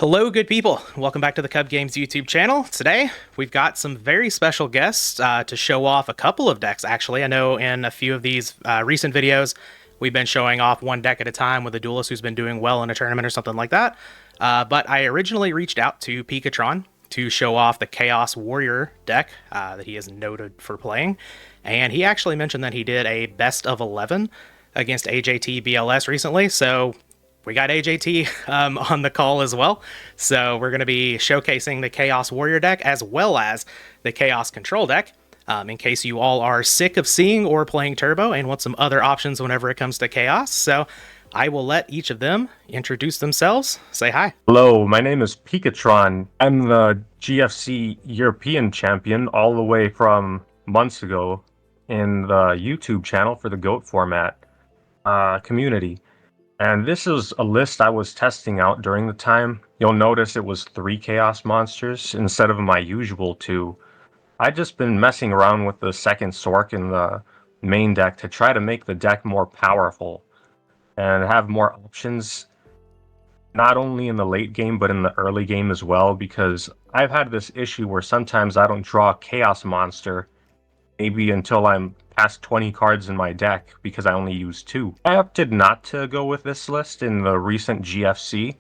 Hello, good people. Welcome back to the Cub Games YouTube channel. Today, we've got some very special guests to show off a couple of decks, actually. I know in a few of these recent videos, we've been showing off one deck at a time with a duelist who's been doing well in a tournament or something like that. But I originally reached out to Picatron to show off the Chaos Warrior deck that he is noted for playing. And he actually mentioned that he did a best of 11 against AJT BLS recently, so we got AJT on the call as well. So we're going to be showcasing the Chaos Warrior deck as well as the Chaos Control deck. In case you all are sick of seeing or playing Turbo and want some other options whenever it comes to Chaos. So I will let each of them introduce themselves. Say hi. Hello, my name is Picatron. I'm the GFC European champion all the way from months ago in the YouTube channel for the GOAT format community. And this is a list I was testing out during the time. You'll notice it was 3 Chaos Monsters instead of my usual 2. I've just been messing around with the second Sork in the main deck to try to make the deck more powerful and have more options, not only in the late game but in the early game as well, because I've had this issue where sometimes I don't draw a Chaos Monster maybe until I'm past 20 cards in my deck because I only use 2. I opted not to go with this list in the recent GFC,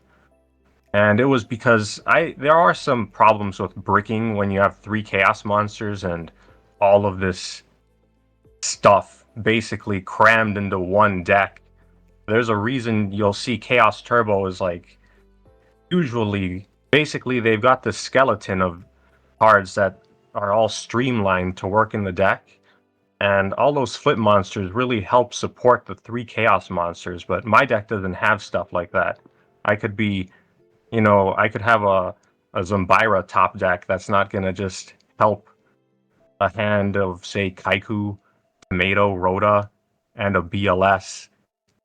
and it was because there are some problems with bricking when you have 3 Chaos Monsters and all of this stuff basically crammed into one deck. There's a reason you'll see Chaos Turbo is like, usually, basically they've got this skeleton of cards that are all streamlined to work in the deck, and all those flip monsters really help support the 3 Chaos Monsters, but my deck doesn't have stuff like that. I could be, I could have a Zombira top deck that's not going to just help a hand of, say, Kaiku, Tomato, Rhoda, and a BLS,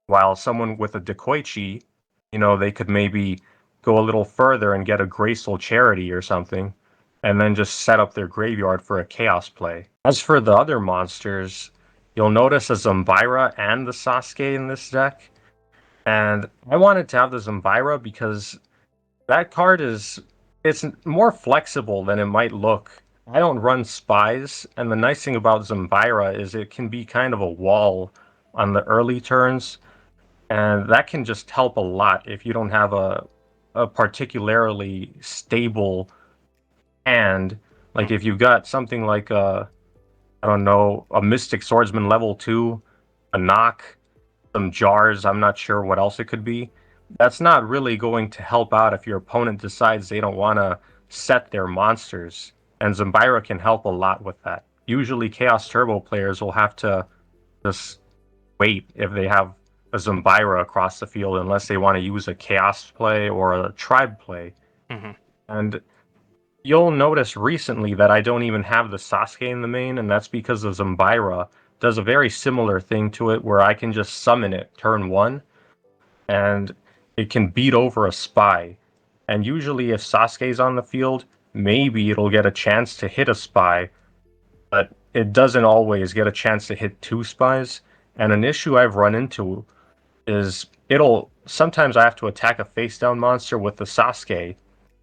while someone with a Dekoichi, they could maybe go a little further and get a Graceful Charity or something, and then just set up their graveyard for a Chaos play. As for the other monsters, you'll notice a Zombira and the Sasuke in this deck, and I wanted to have the Zombira because that card it's more flexible than it might look. I don't run spies, and the nice thing about Zombira is it can be kind of a wall on the early turns, and that can just help a lot if you don't have a particularly stable hand. Like if you've got something like a Mystic Swordsman level 2, a knock, some jars, I'm not sure what else it could be. That's not really going to help out if your opponent decides they don't want to set their monsters, and Zombira can help a lot with that. Usually Chaos Turbo players will have to just wait if they have a Zombira across the field unless they want to use a Chaos play or a Tribe play. Mm-hmm. And you'll notice recently that I don't even have the Sasuke in the main, and that's because the Zombira does a very similar thing to it where I can just summon it turn 1, and it can beat over a spy. And usually if Sasuke's on the field, maybe it'll get a chance to hit a spy, but it doesn't always get a chance to hit 2 spies. And an issue I've run into is sometimes I have to attack a face-down monster with the Sasuke,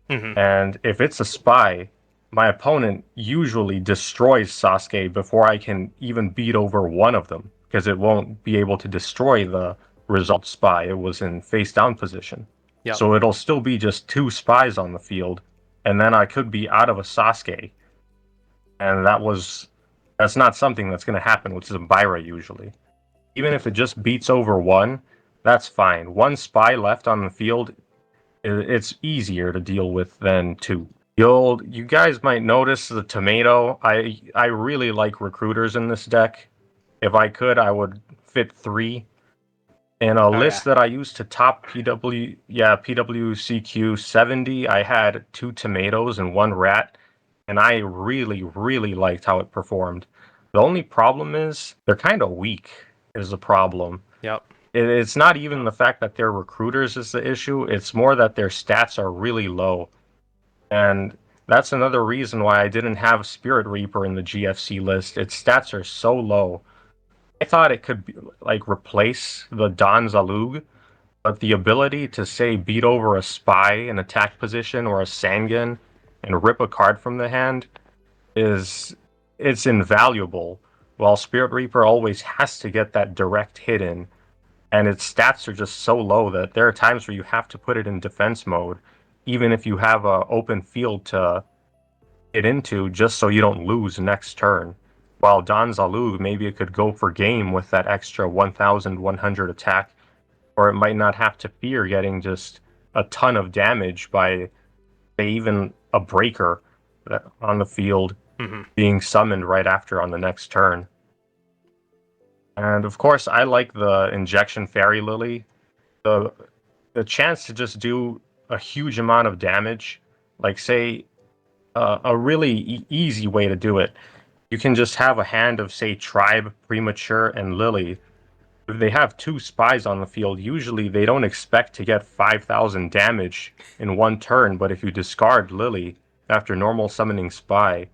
Mm-hmm. and if it's a spy, my opponent usually destroys Sasuke before I can even beat over one of them, because it won't be able to destroy the result spy. It was in face-down position. Yep. So it'll still be just 2 spies on the field, and then I could be out of a Sasuke. And that's not something that's going to happen with Zombira usually. Even if it just beats over 1, that's fine. 1 spy left on the field, it's easier to deal with than 2. You guys might notice the Tomato. I really like recruiters in this deck. If I could, I would fit 3. In a Oh, yeah. list that I used to top PWCQ 70, I had 2 Tomatoes and 1 Rat, and I really, really liked how it performed. The only problem is they're kind of weak, is the problem. Yep. It's not even the fact that they're recruiters is the issue, it's more that their stats are really low. And that's another reason why I didn't have Spirit Reaper in the GFC list. Its stats are so low. I thought it could replace the Don Zalug, But the ability to, say, beat over a spy in attack position or a Sangan and rip a card from the hand is it's invaluable. While Spirit Reaper always has to get that direct hit in, and its stats are just so low that there are times where you have to put it in defense mode, even if you have a open field to hit into, just so you don't lose next turn. While Don Zalug, maybe it could go for game with that extra 1,100 attack, or it might not have to fear getting just a ton of damage by, say, even a breaker on the field Hmm. being summoned right after on the next turn. And of course, I like the injection fairy lily. The the chance to just do a huge amount of damage, like say a really easy way to do it. You can just have a hand of say tribe, premature, and lily. If they have two spies on the field, usually they don't expect to get 5,000 damage in one turn. But if you discard lily after normal summoning spy,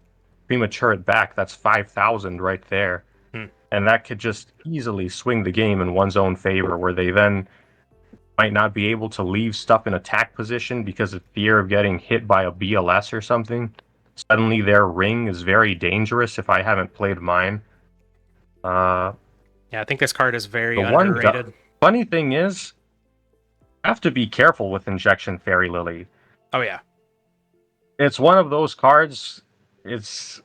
premature it back, that's 5,000 right there. Hmm. And that could just easily swing the game in one's own favor, where they then might not be able to leave stuff in attack position because of fear of getting hit by a BLS or something. Suddenly their ring is very dangerous if I haven't played mine. Uh, Yeah, I think this card is very the one underrated. funny thing is, I have to be careful with Injection Fairy Lily. Oh yeah. It's one of those cards. It's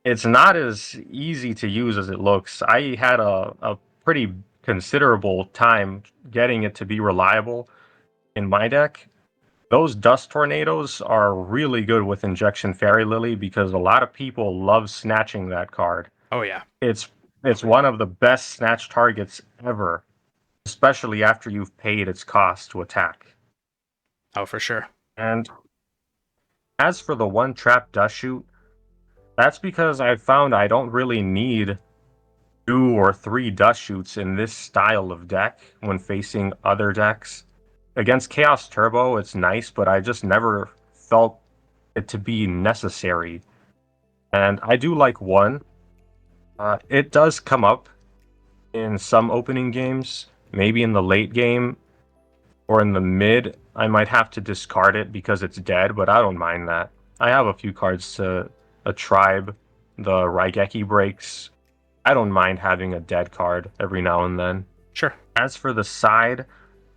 it's not as easy to use as it looks. I had a pretty considerable time getting it to be reliable in my deck. Those dust tornadoes are really good with Injection Fairy Lily because a lot of people love snatching that card. Oh yeah. It's it's one of the best snatch targets ever, especially after you've paid its cost to attack. Oh, for sure. And as for the one trap dust shoot, that's because I found I don't really need two or three dust shoots in this style of deck when facing other decks. Against Chaos Turbo, it's nice, but I just never felt it to be necessary. And I do like one. It does come up in some opening games, maybe in the late game or in the mid. I might have to discard it because it's dead, but I don't mind that. I have a few cards to a tribe, the Raigeki breaks. I don't mind having a dead card every now and then. Sure. As for the side,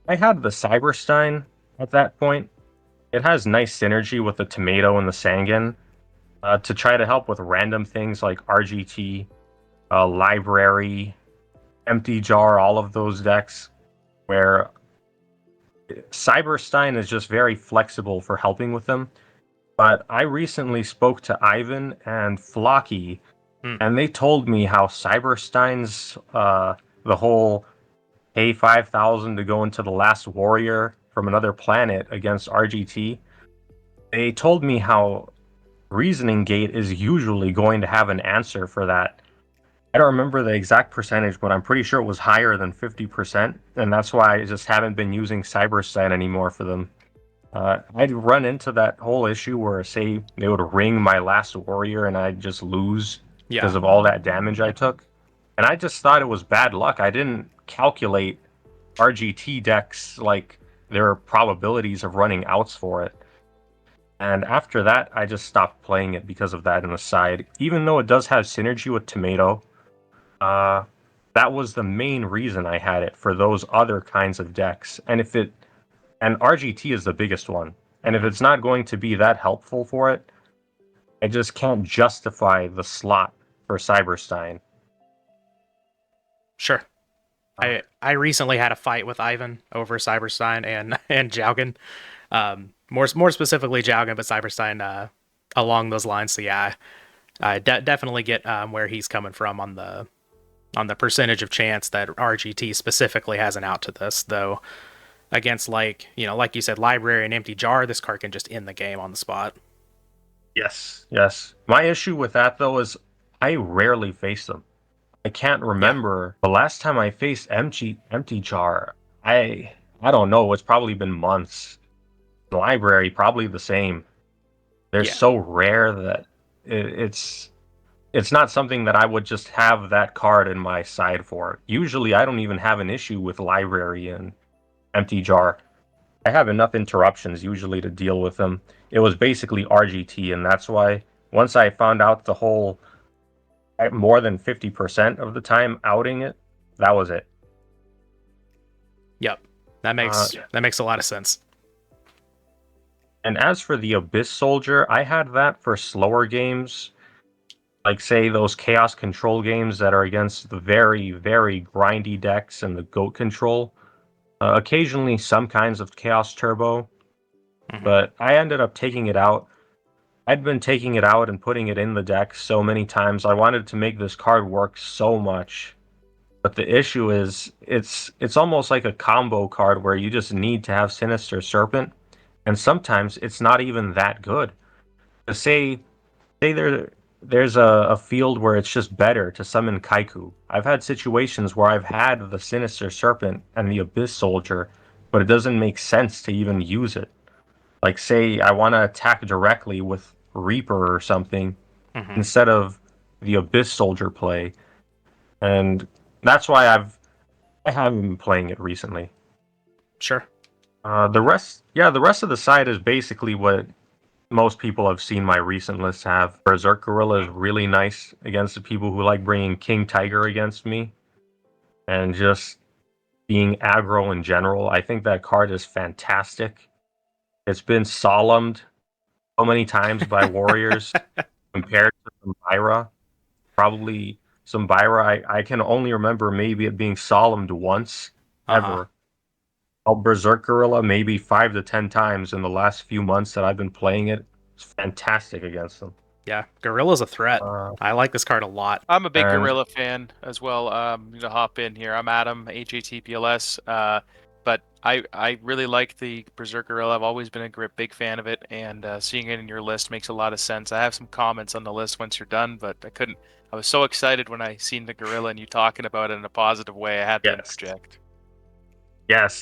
I had the Cyberstein at that point. It has nice synergy with the Tomato and the Sangan to try to help with random things like RGT, Library, Empty Jar, all of those decks, where Cyberstein is just very flexible for helping with them. But I recently spoke to Ivan and Flocky, Hmm. and they told me how Cyberstein's the whole pay 5,000 to go into the last warrior from another planet against RGT. They told me how Reasoning Gate is usually going to have an answer for that. I don't remember the exact percentage, but I'm pretty sure it was higher than 50%, and that's why I just haven't been using Cyberstein anymore for them. I'd run into that whole issue where, say, they would ring my last warrior and I'd just lose Yeah. because of all that damage I took. And I just thought it was bad luck. I didn't calculate RGT decks like their probabilities of running outs for it. And after that, I just stopped playing it because of that in the side. Even though it does have synergy with Tomato, uh, that was the main reason I had it for those other kinds of decks. And RGT is the biggest one. And if Hmm. it's not going to be that helpful for it, I just can't justify the slot for Cyberstein. Sure. Uh, I recently had a fight with Ivan over Cyberstein and and Jaugen. More specifically Jaugen, but Cyberstein along those lines. So yeah, I definitely get where he's coming from on the percentage of chance that RGT specifically has an out to this. Though against like you said, Library and Empty Jar, this card can just end the game on the spot. yes, yes. My issue with that though is I rarely face them. I can't Yeah, remember the last time I faced Empty Jar. I don't know. It's probably been months. The library probably the same. They're yeah, so rare that it's not something that I would just have that card in my side for. Usually, I don't even have an issue with library and empty jar. I have enough interruptions usually to deal with them. It was basically RGT, and that's why once I found out the whole more than 50% of the time outing it, that was it. Yep. That makes a lot of sense. And as for the Abyss Soldier, I had that for slower games, like say those Chaos Control games that are against the very, very grindy decks and the GOAT control. Occasionally some kinds of Chaos Turbo, Hmm. but I ended up taking it out. I'd been taking it out and putting it in the deck so many times. I wanted to make this card work so much. But the issue is it's almost like a combo card where you just need to have Sinister Serpent, and sometimes it's not even that good. Say there's a field where it's just better to summon Kaiku. I've had situations where I've had the Sinister Serpent and the Abyss Soldier, but it doesn't make sense to even use it. Like say I want to attack directly with Reaper or something Hmm. instead of the Abyss Soldier play, and that's why I haven't been playing it recently. Sure. The rest of the side is basically what most people have seen my recent lists have. Berserk Gorilla is really nice against the people who like bringing King Tiger against me and just being aggro in general. I think that card is fantastic. It's been solemned so many times by warriors compared to Myra. Probably Byra, I can only remember maybe it being solemned once Uh-huh. ever. I'll Berserk Gorilla maybe 5 to 10 times in the last few months that I've been playing it. It's fantastic against them. Yeah, Gorilla's a threat. Uh, I like this card a lot. I'm a big and Gorilla fan as well. To hop in here, I'm Adam, HATPLS. But I really like the Berserk Gorilla. I've always been a big fan of it, and seeing it in your list makes a lot of sense. I have some comments on the list once you're done, but I couldn't. I was so excited when I seen the Gorilla and you talking about it in a positive way. I had to yes, interject.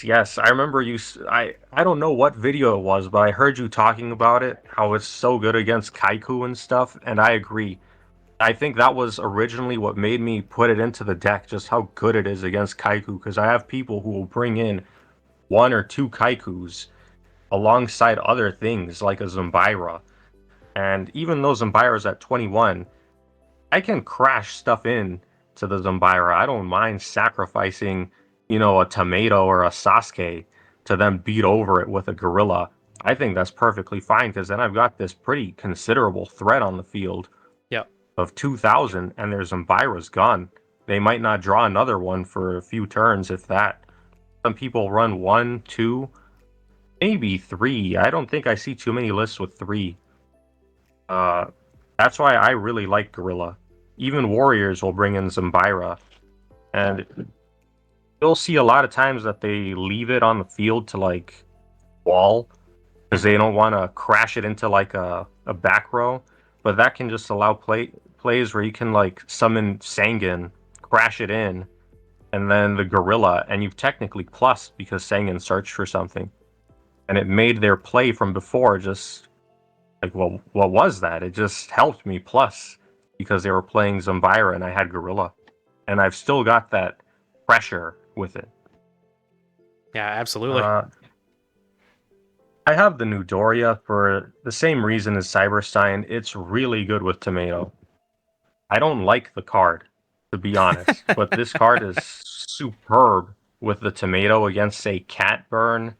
yes. I remember you. I don't know what video it was, but I heard you talking about it. How it's so good against Kaiku and stuff, and I agree. I think that was originally what made me put it into the deck, just how good it is against Kaiku, because I have people who will bring in one or two Kaikus alongside other things like a Zumbira. And even though Zumbira's at 21, I can crash stuff in to the Zumbira. I don't mind sacrificing, a tomato or a Sasuke to then beat over it with a gorilla. I think that's perfectly fine because then I've got this pretty considerable threat on the field Yep. of 2,000, and their Zumbira's gone. They might not draw another one for a few turns, if that. Some people run one, two, maybe three. I don't think I see too many lists with three. Uh, that's why I really like Gorilla. Even Warriors will bring in Zumbira, and you'll see a lot of times that they leave it on the field to like wall because they Hmm. don't want to crash it into like a back row. But that can just allow plays where you can like summon Sangan, crash it in, and then the Gorilla, and you've technically plus because Sangan searched for something, and it made their play from before just like, well, what was that? It just helped me plus because they were playing Zumbira and I had Gorilla, and I've still got that pressure with it. Yeah, absolutely. Uh, I have the new Doria for the same reason as Cyberstein. It's really good with Tomato. I don't like the card, to be honest, but this card is superb with the Tomato against, say, Catburn,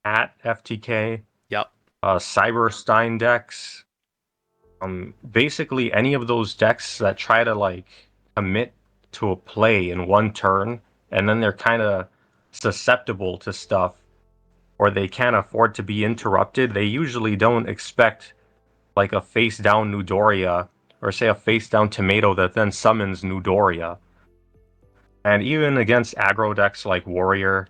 at FTK, Yep. Cyberstein decks. Basically any of those decks that try to like commit to a play in one turn, and then they're kind of susceptible to stuff, or they can't afford to be interrupted. They usually don't expect like a face down Nudoria, or say a face down Tomato that then summons Nudoria. And even against aggro decks like Warrior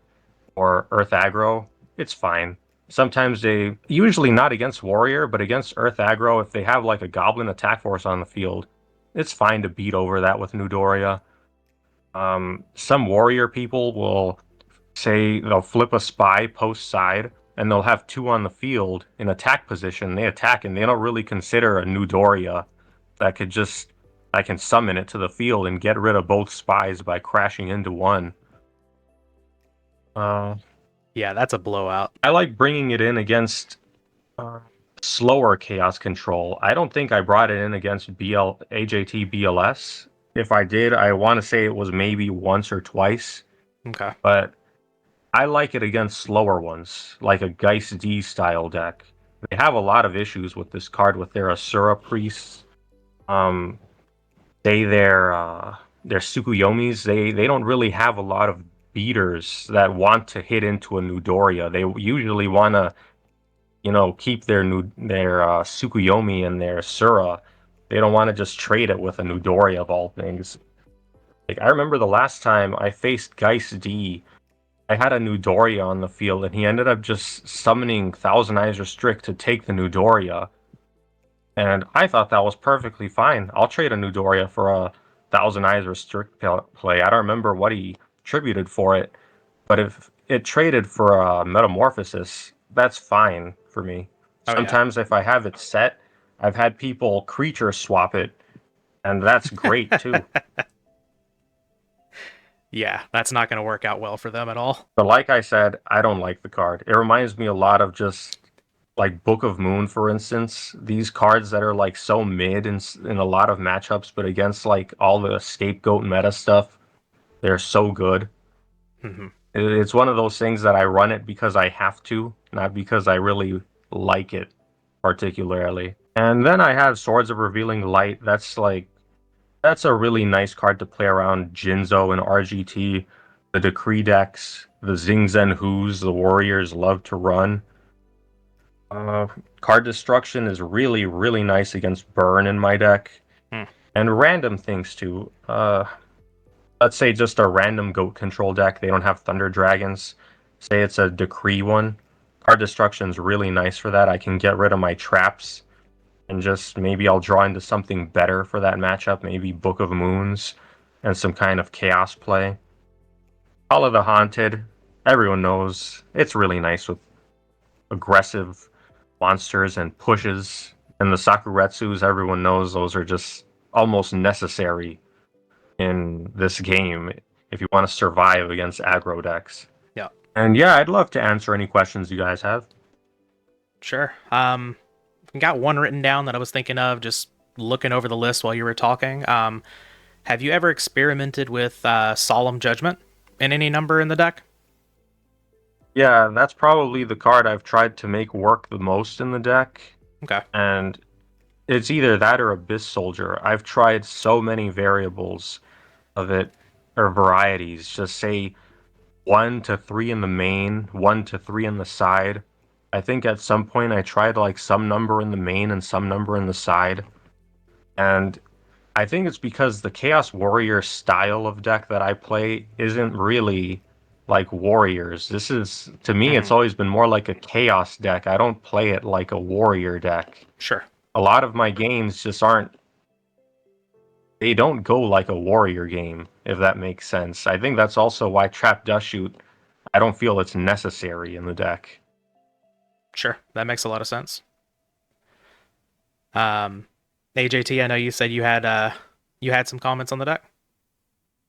or Earth Aggro, it's fine. Sometimes they, usually not against Warrior, but against Earth Aggro, if they have like a Goblin attack force on the field, it's fine to beat over that with Nudoria. Some Warrior people will say they'll flip a Spy post side, and they'll have two on the field in attack position. They attack, and they don't really consider a Nudoria that could just, I can summon it to the field and get rid of both Spies by crashing into one. Yeah, that's a blowout. I like bringing it in against uh, slower chaos control. I don't think I brought it in against AJT BLS. If I did, I want to say it was maybe once or twice, Okay. but I like it against slower ones, like a Geist D style deck. They have a lot of issues with this card with their Asura priests. Um, their Tsukuyomis. They don't really have a lot of beaters that want to hit into a Newdoria. They usually want to, keep their Tsukuyomi and their Asura. They don't want to just trade it with a Newdoria of all things. Like I remember the last time I faced Geist D, I had a Newdoria on the field, and he ended up just summoning Thousand Eyes Restrict to take the Newdoria. And I thought that was perfectly fine. I'll trade a Newdoria for a Thousand Eyes Restrict play. I don't remember what he tributed for it, but if it traded for a Metamorphosis, that's fine for me. Oh yeah. Sometimes if I have it set, I've had people creature swap it, and that's great too. Yeah, that's not going to work out well for them at all. But like I said, I don't like the card. It reminds me a lot of just like Book of Moon, for instance. These cards that are like so mid in a lot of matchups, but against like all the scapegoat meta stuff, they're so good. Hmm. It's one of those things that I run it because I have to, not because I really like it particularly. And then I have Swords of Revealing Light. That's a really nice card to play around Jinzo and RGT, the Decree decks, the Zing Zen Who's the Warriors love to run. Uh, Card Destruction is really, really nice against Burn in my deck. Hmm. And random things too. Let's say just a random goat control deck. They don't have Thunder Dragons. Say it's a Decree one. Card Destruction's really nice for that. I can get rid of my traps and just maybe I'll draw into something better for that matchup. Maybe Book of Moons and some kind of chaos play. Call of the Haunted. Everyone knows it's really nice with aggressive monsters and pushes. And the Sakuretsus, everyone knows those are just almost necessary in this game if you want to survive against aggro decks. Yeah, And yeah, I'd love to answer any questions you guys have. sure. Got one written down that I was thinking of just looking over the list while you were talking. Have you ever experimented with Solemn Judgment in any number in the deck? Yeah, that's probably the card I've tried to make work the most in the deck. Okay. And it's either that or Abyss Soldier. I've tried so many variables of it, or varieties. Just say 1 to 3 in the main, 1 to 3 in the side. I think at some point I tried like some number in the main and some number in the side. And I think it's because the Chaos Warrior style of deck that I play isn't really like Warriors. This is, to me, Hmm. it's always been more like a Chaos deck. I don't play it like a Warrior deck. Sure. A lot of my games just aren't, they don't go like a Warrior game, if that makes sense. I think that's also why Trap Dust Shoot, I don't feel it's necessary in the deck. Sure. That makes a lot of sense. Um, AJT, I know you said you had some comments on the deck.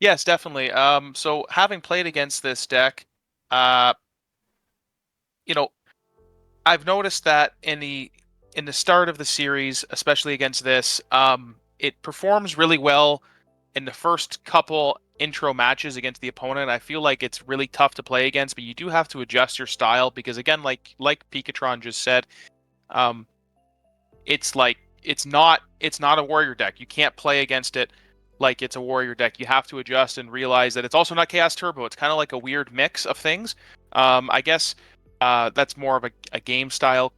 Yes, definitely. So having played against this deck, uh, you know, I've noticed that in the start of the series, especially against this, it performs really well in the first couple intro matches against the opponent. I feel like it's really tough to play against, but you do have to adjust your style because again, like Picatron just said, um, it's not a warrior deck. You can't play against it like it's a warrior deck. You have to adjust and realize that it's also not Chaos Turbo. It's kind of like a weird mix of things. I guess that's more of a game style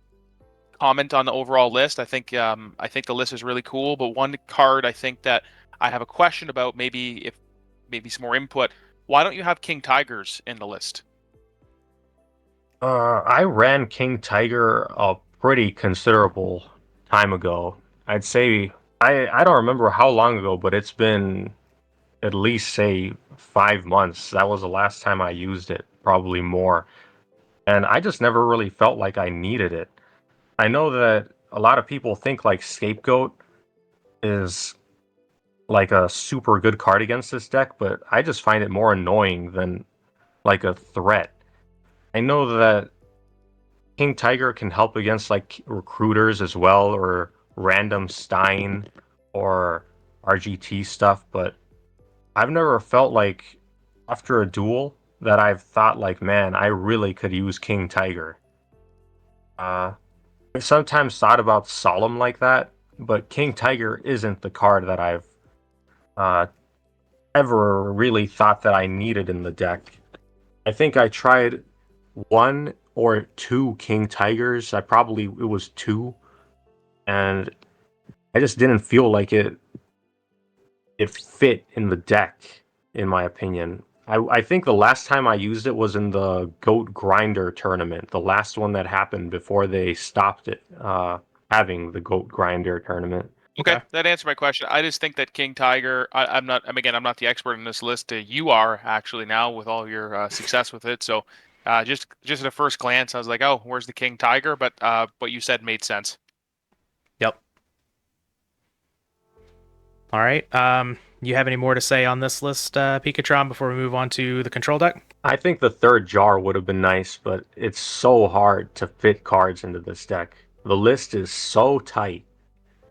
comment on the overall list. I think the list is really cool, but one card I think that I have a question about, maybe some more input. Why don't you have King Tigers in the list? I ran King Tiger a pretty considerable time ago. I'd say I don't remember how long ago, but it's been at least say 5 months. That was the last time I used it, probably more. And I just never really felt like I needed it. I know that a lot of people think like Scapegoat is like a super good card against this deck, but I just find it more annoying than like a threat. I know that King Tiger can help against like recruiters as well, or random Stein or RGT stuff, but I've never felt like after a duel that I've thought like, man, I really could use King Tiger. I've sometimes thought about Solemn like that, but King Tiger isn't the card that I've uh, ever really thought that I needed in the deck. I think I tried one or two King Tigers. It was two, and I just didn't feel like it fit in the deck, in my opinion. I think the last time I used it was in the Goat Grinder tournament, the last one that happened before they stopped it having the Goat Grinder tournament. Okay, Okay. that answered my question. I just think that King Tiger. I'm not. Again, I'm not the expert in this list. You are actually now with all your success with it. So, just at a first glance, I was like, oh, where's the King Tiger? But what you said made sense. Yep. All right. You have any more to say on this list, Picatron, before we move on to the control deck? I think the third jar would have been nice, but it's so hard to fit cards into this deck. The list is so tight.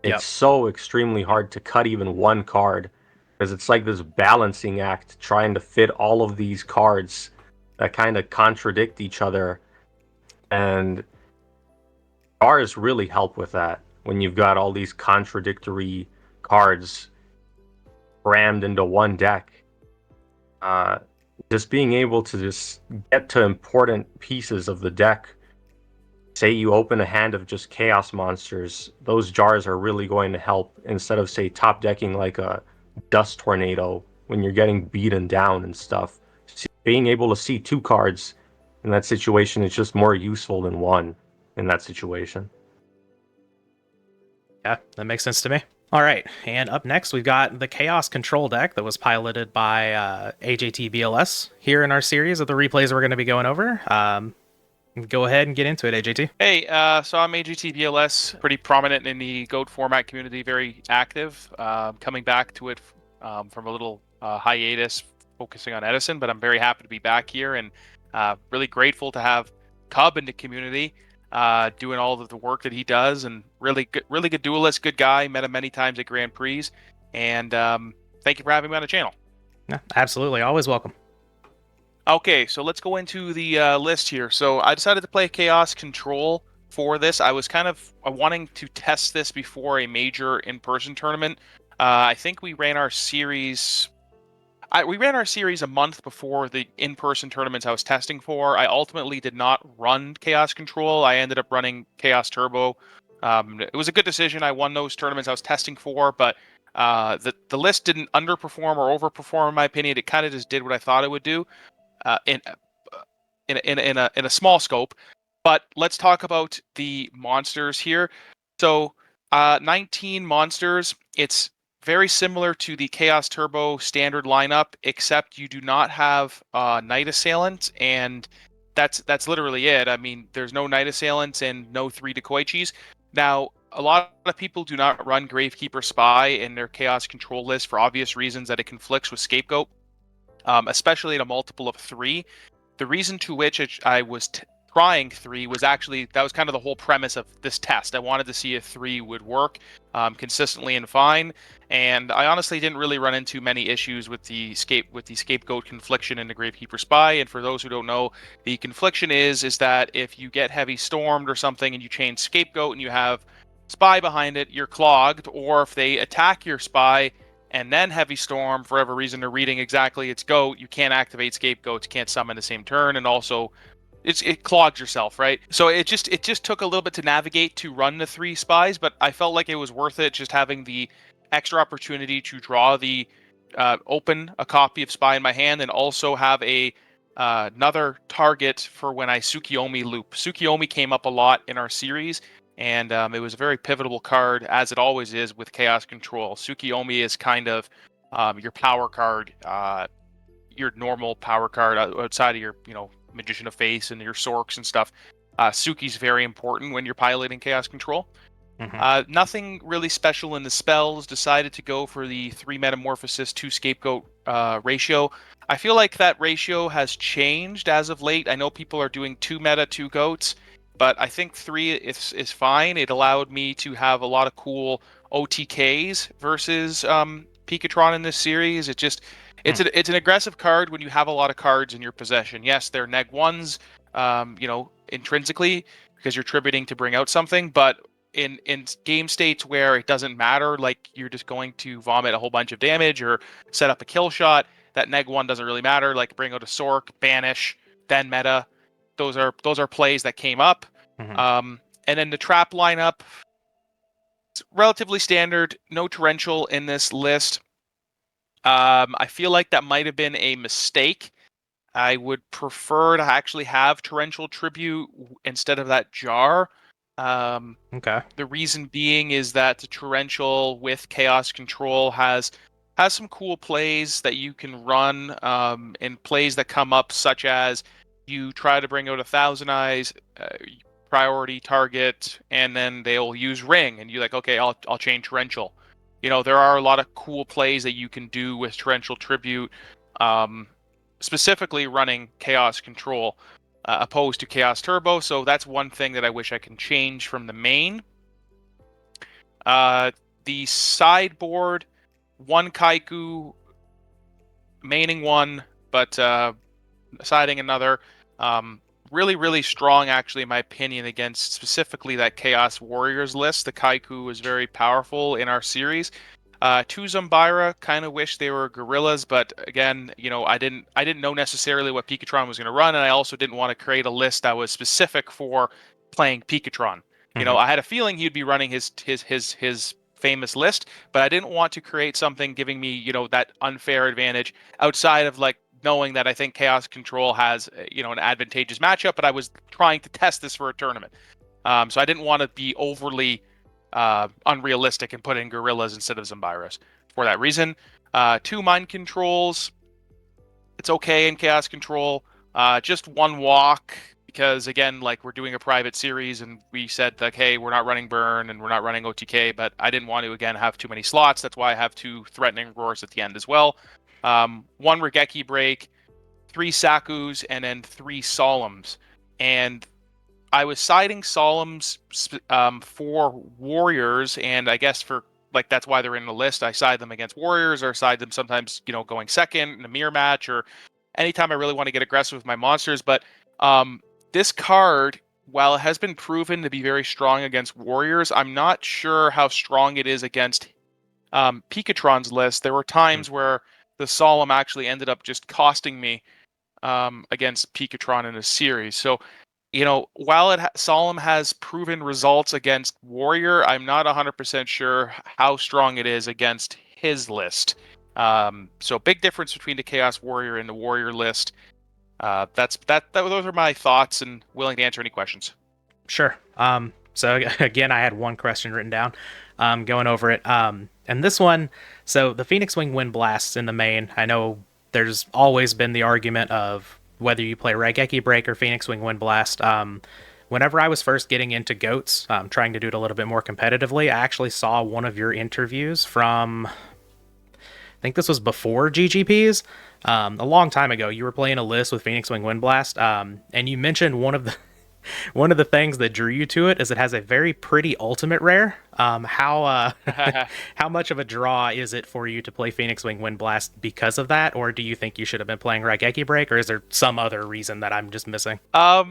It's Yep. so extremely hard to cut even one card because it's like this balancing act trying to fit all of these cards that kind of contradict each other. And jars really help with that when you've got all these contradictory cards crammed into one deck. Uh, just being able to just get to important pieces of the deck. Say you open a hand of just chaos monsters, those jars are really going to help instead of say top decking like a dust tornado when you're getting beaten down and stuff. Being able to see two cards in that situation is just more useful than one in that situation. Yeah, that makes sense to me. All right, and up next we've got the Chaos Control deck that was piloted by AJT BLS here in our series of the replays we're going to be going over. Go ahead and get into it, AJT. Hey, so I'm AGTBLS, pretty prominent in the GOAT format community, very active. Coming back to it from a little hiatus, focusing on Edison, but I'm very happy to be back here and really grateful to have Kuhb in the community, doing all of the work that he does, and really good duelist, good guy. Met him many times at Grand Prix, and thank you for having me on the channel. Yeah, absolutely, always welcome. Okay, so let's go into the list here. So I decided to play Chaos Control for this. I was kind of wanting to test this before a major in-person tournament. I think we ran our series. We ran our series a month before the in-person tournaments I was testing for. I ultimately did not run Chaos Control. I ended up running Chaos Turbo. It was a good decision. I won those tournaments I was testing for, but the list didn't underperform or overperform in my opinion. It kind of just did what I thought it would do in a small scope. But let's talk about the monsters here. So 19 monsters. It's very similar to the Chaos Turbo standard lineup, except you do not have Night Assailant, and that's literally it. I mean, there's no Night Assailants and no 3 Decoichis. Now, a lot of people do not run Gravekeeper Spy in their Chaos Control list for obvious reasons that it conflicts with Scapegoat, especially at a multiple of 3. The reason to which I was trying 3 was actually, that was kind of the whole premise of this test. I wanted to see if 3 would work consistently and fine, and I honestly didn't really run into many issues with the Scapegoat confliction in the Gravekeeper Spy. And for those who don't know, the confliction is that if you get heavy stormed or something and you chain Scapegoat and you have Spy behind it, you're clogged. Or if they attack your Spy and then Heavy Storm, for whatever reason they're reading exactly its Goat, you can't activate Scapegoats, can't summon the same turn, and also it clogs yourself, right? So it just took a little bit to navigate to run the 3 spies, but I felt like it was worth it, just having the extra opportunity to draw the open a copy of Spy in my hand, and also have a another target for when I Tsukiyomi loop. Tsukiyomi came up a lot in our series, and it was a very pivotal card, as it always is with Chaos Control. Tsukiyomi is kind of your power card, your normal power card outside of your, Magician of Face and your Sorks and stuff. Suki's very important when you're piloting Chaos Control. Mhm. Nothing really special in the spells. Decided to go for the 3 Metamorphosis, 2 Scapegoat ratio. I feel like that ratio has changed as of late. I know people are doing 2 meta, 2 goats, but I think 3 is fine. It allowed me to have a lot of cool OTKs versus Picatron in this series. It's an aggressive card when you have a lot of cards in your possession. Yes, they're neg ones, intrinsically because you're tributing to bring out something, but in game states where it doesn't matter, like you're just going to vomit a whole bunch of damage or set up a kill shot, that neg one doesn't really matter. Like bring out a Sork, banish, then meta. Those are plays that came up. Mhm. And then the trap lineup, it's relatively standard. No torrential in this list. I feel like that might have been a mistake. I would prefer to actually have torrential tribute instead of that jar. Okay. The reason being is that the torrential with chaos control has some cool plays that you can run, and plays that come up, such as you try to bring out a Thousand Eyes, priority target, and then they'll use ring, and you're like, okay, I'll chain torrential. There are a lot of cool plays that you can do with torrential tribute, um, specifically running chaos control, opposed to chaos turbo. So that's one thing that I wish I can change from the main. The sideboard, one Kaiku, maining one, but siding another. Really, really strong, actually, in my opinion, against specifically that Chaos Warriors list. The Kaiku is very powerful in our series. Two Zumbira, kind of wish they were gorillas, but again, I didn't know necessarily what Picatron was going to run, and I also didn't want to create a list that was specific for playing Picatron. Mhm. I had a feeling he'd be running his famous list, but I didn't want to create something giving me, that unfair advantage outside of like knowing that I think Chaos Control has, an advantageous matchup, but I was trying to test this for a tournament. So I didn't want to be overly unrealistic and put in gorillas instead of Zombiras. For that reason, two mind controls, it's okay in Chaos Control. Just one walk, because again, like we're doing a private series and we said like, hey, we're not running burn and we're not running OTK, but I didn't want to again have too many slots. That's why I have two threatening roars at the end as well. One Regeki break, three Sakus, and then three Solemns. And I was siding Solemns for Warriors, and I guess for like that's why they're in the list. I side them against Warriors, or side them sometimes, going second in a mirror match, or anytime I really want to get aggressive with my monsters. But this card, while it has been proven to be very strong against Warriors, I'm not sure how strong it is against Picatron's list. There were times where the Solemn actually ended up just costing me against Picatron in a series. So, while Solemn has proven results against Warrior, I'm not 100% sure how strong it is against his list. So big difference between the Chaos Warrior and the Warrior list. Those are my thoughts, and willing to answer any questions. Sure. So again, I had one question written down, going over it. And this one, so the Phoenix Wing Wind Blasts in the main, I know there's always been the argument of whether you play Raigeki Break or Phoenix Wing Wind Blast. Whenever I was first getting into goats, trying to do it a little bit more competitively, I actually saw one of your interviews from, I think this was before GGPs, a long time ago. You were playing a list with Phoenix Wing Wind Blast, and you mentioned one of the things that drew you to it is it has a very pretty ultimate rare. How much of a draw is it for you to play Phoenix Wing Wind Blast because of that, or do you think you should have been playing Raigeki Break, or is there some other reason that I'm just missing? Well,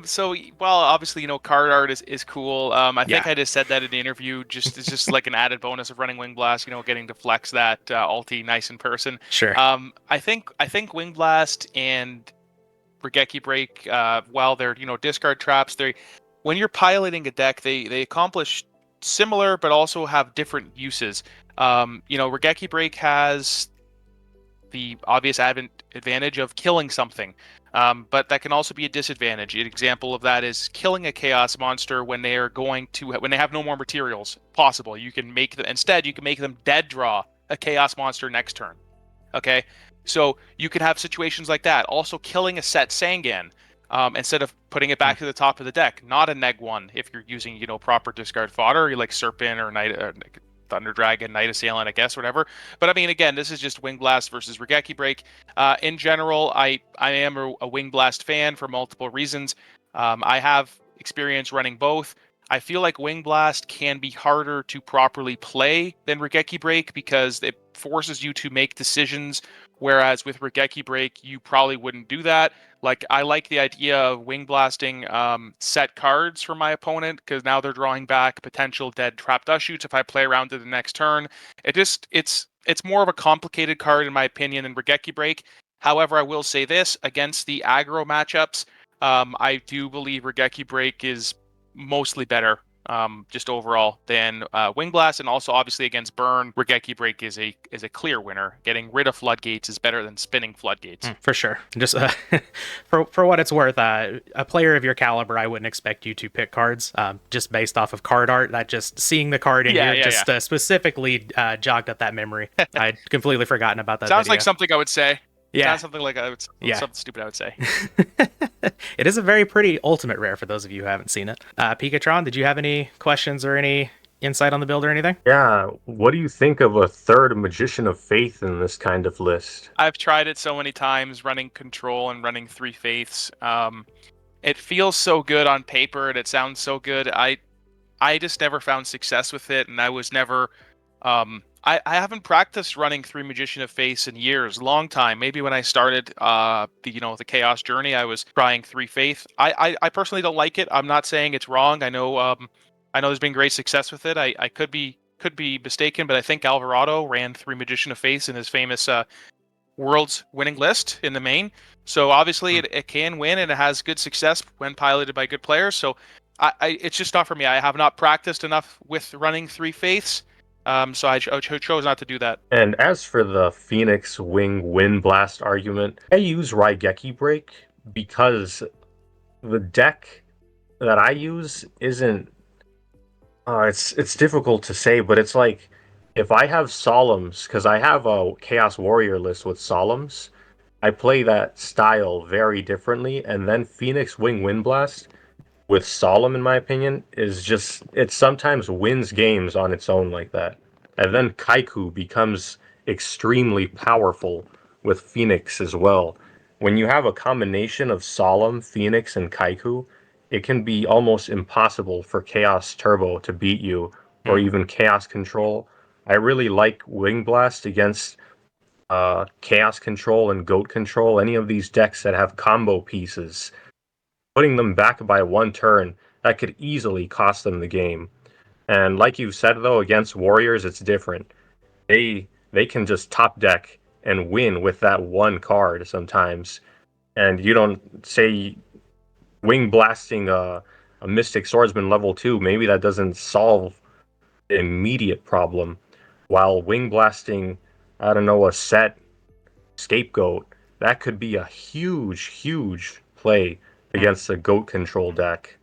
obviously, card art is cool. I Yeah, think I just said that in the interview. It's just like an added bonus of running Wing Blast. Getting to flex that ulti nice in person. sure. I think Wing Blast and Regeki Break, while they're discard traps, when you're piloting a deck, they accomplish similar but also have different uses. Regeki Break has the obvious advantage of killing something, but that can also be a disadvantage. An example of that is killing a chaos monster when they have no more materials possible. You can make them dead draw a chaos monster next turn. Okay, so you could have situations like that. Also, killing a set Sangan. instead of putting it back to the top of the deck. Not a neg one if you're using, proper discard fodder, you like Serpent or Thunder Dragon, Night Assailant, I guess, whatever. But I mean, again, this is just Wing Blast versus Regeki Break. In general, I am a Wing Blast fan for multiple reasons. I have experience running both. I feel like Wing Blast can be harder to properly play than Regeki Break because it forces you to make decisions, whereas with Regeki Break, you probably wouldn't do that. Like, I like the idea of Wing Blasting set cards for my opponent because now they're drawing back potential dead trap dust shoots if I play around to the next turn. It's more of a complicated card in my opinion than Regeki Break. However, I will say this, against the aggro matchups, I do believe Regeki Break is mostly better, just overall, than Wing Blast, and also obviously against Burn, Regeki Break is a clear winner. Getting rid of floodgates is better than spinning floodgates. For sure. Just for what it's worth, a player of your caliber, I wouldn't expect you to pick cards just based off of card art. That just seeing the card in here specifically jogged up that memory. I'd completely forgotten about that. Sounds video. like something I would say. Yeah. Sounds something like something stupid I would say. It is a very pretty ultimate rare for those of you who haven't seen it. Picatron, did you have any questions or any insight on the build or anything? Yeah, what do you think of a third Magician of Faith in this kind of list? I've tried it so many times, running Control and running Three Faiths. It feels so good on paper and it sounds so good. I just never found success with it, and I was never... I haven't practiced running 3 Magician of Faiths in years, long time. Maybe when I started the Chaos Journey, I was trying 3 Faith. I personally don't like it. I'm not saying it's wrong. I know there's been great success with it. I could be mistaken, but I think Alvarado ran 3 Magician of Faiths in his famous World's winning list in the main. So obviously it can win, and it has good success when piloted by good players. So it's just not for me. I have not practiced enough with running 3 Faiths. So I chose not to do that. And as for the Phoenix Wing Wind Blast argument, I use Raigeki Break because the deck that I use isn't... it's difficult to say, but it's like, if I have Solemns, because I have a Chaos Warrior list with Solemns, I play that style very differently, and then Phoenix Wing Wind Blast with Solemn, in my opinion, is just... it sometimes wins games on its own like that. And then Kaiku becomes extremely powerful with Phoenix as well. When you have a combination of Solemn, Phoenix, and Kaiku, it can be almost impossible for Chaos Turbo to beat you, or even Chaos Control. I really like Wing Blast against Chaos Control and Goat Control, any of these decks that have combo pieces. Putting them back by 1 turn, that could easily cost them the game. And like you said, though, against Warriors, it's different. They can just top deck and win with that 1 card sometimes. And you don't say Wing Blasting a Mystic Swordsman level 2, maybe that doesn't solve the immediate problem. While Wing Blasting, I don't know, a set Scapegoat, that could be a huge play against a Goat Control deck.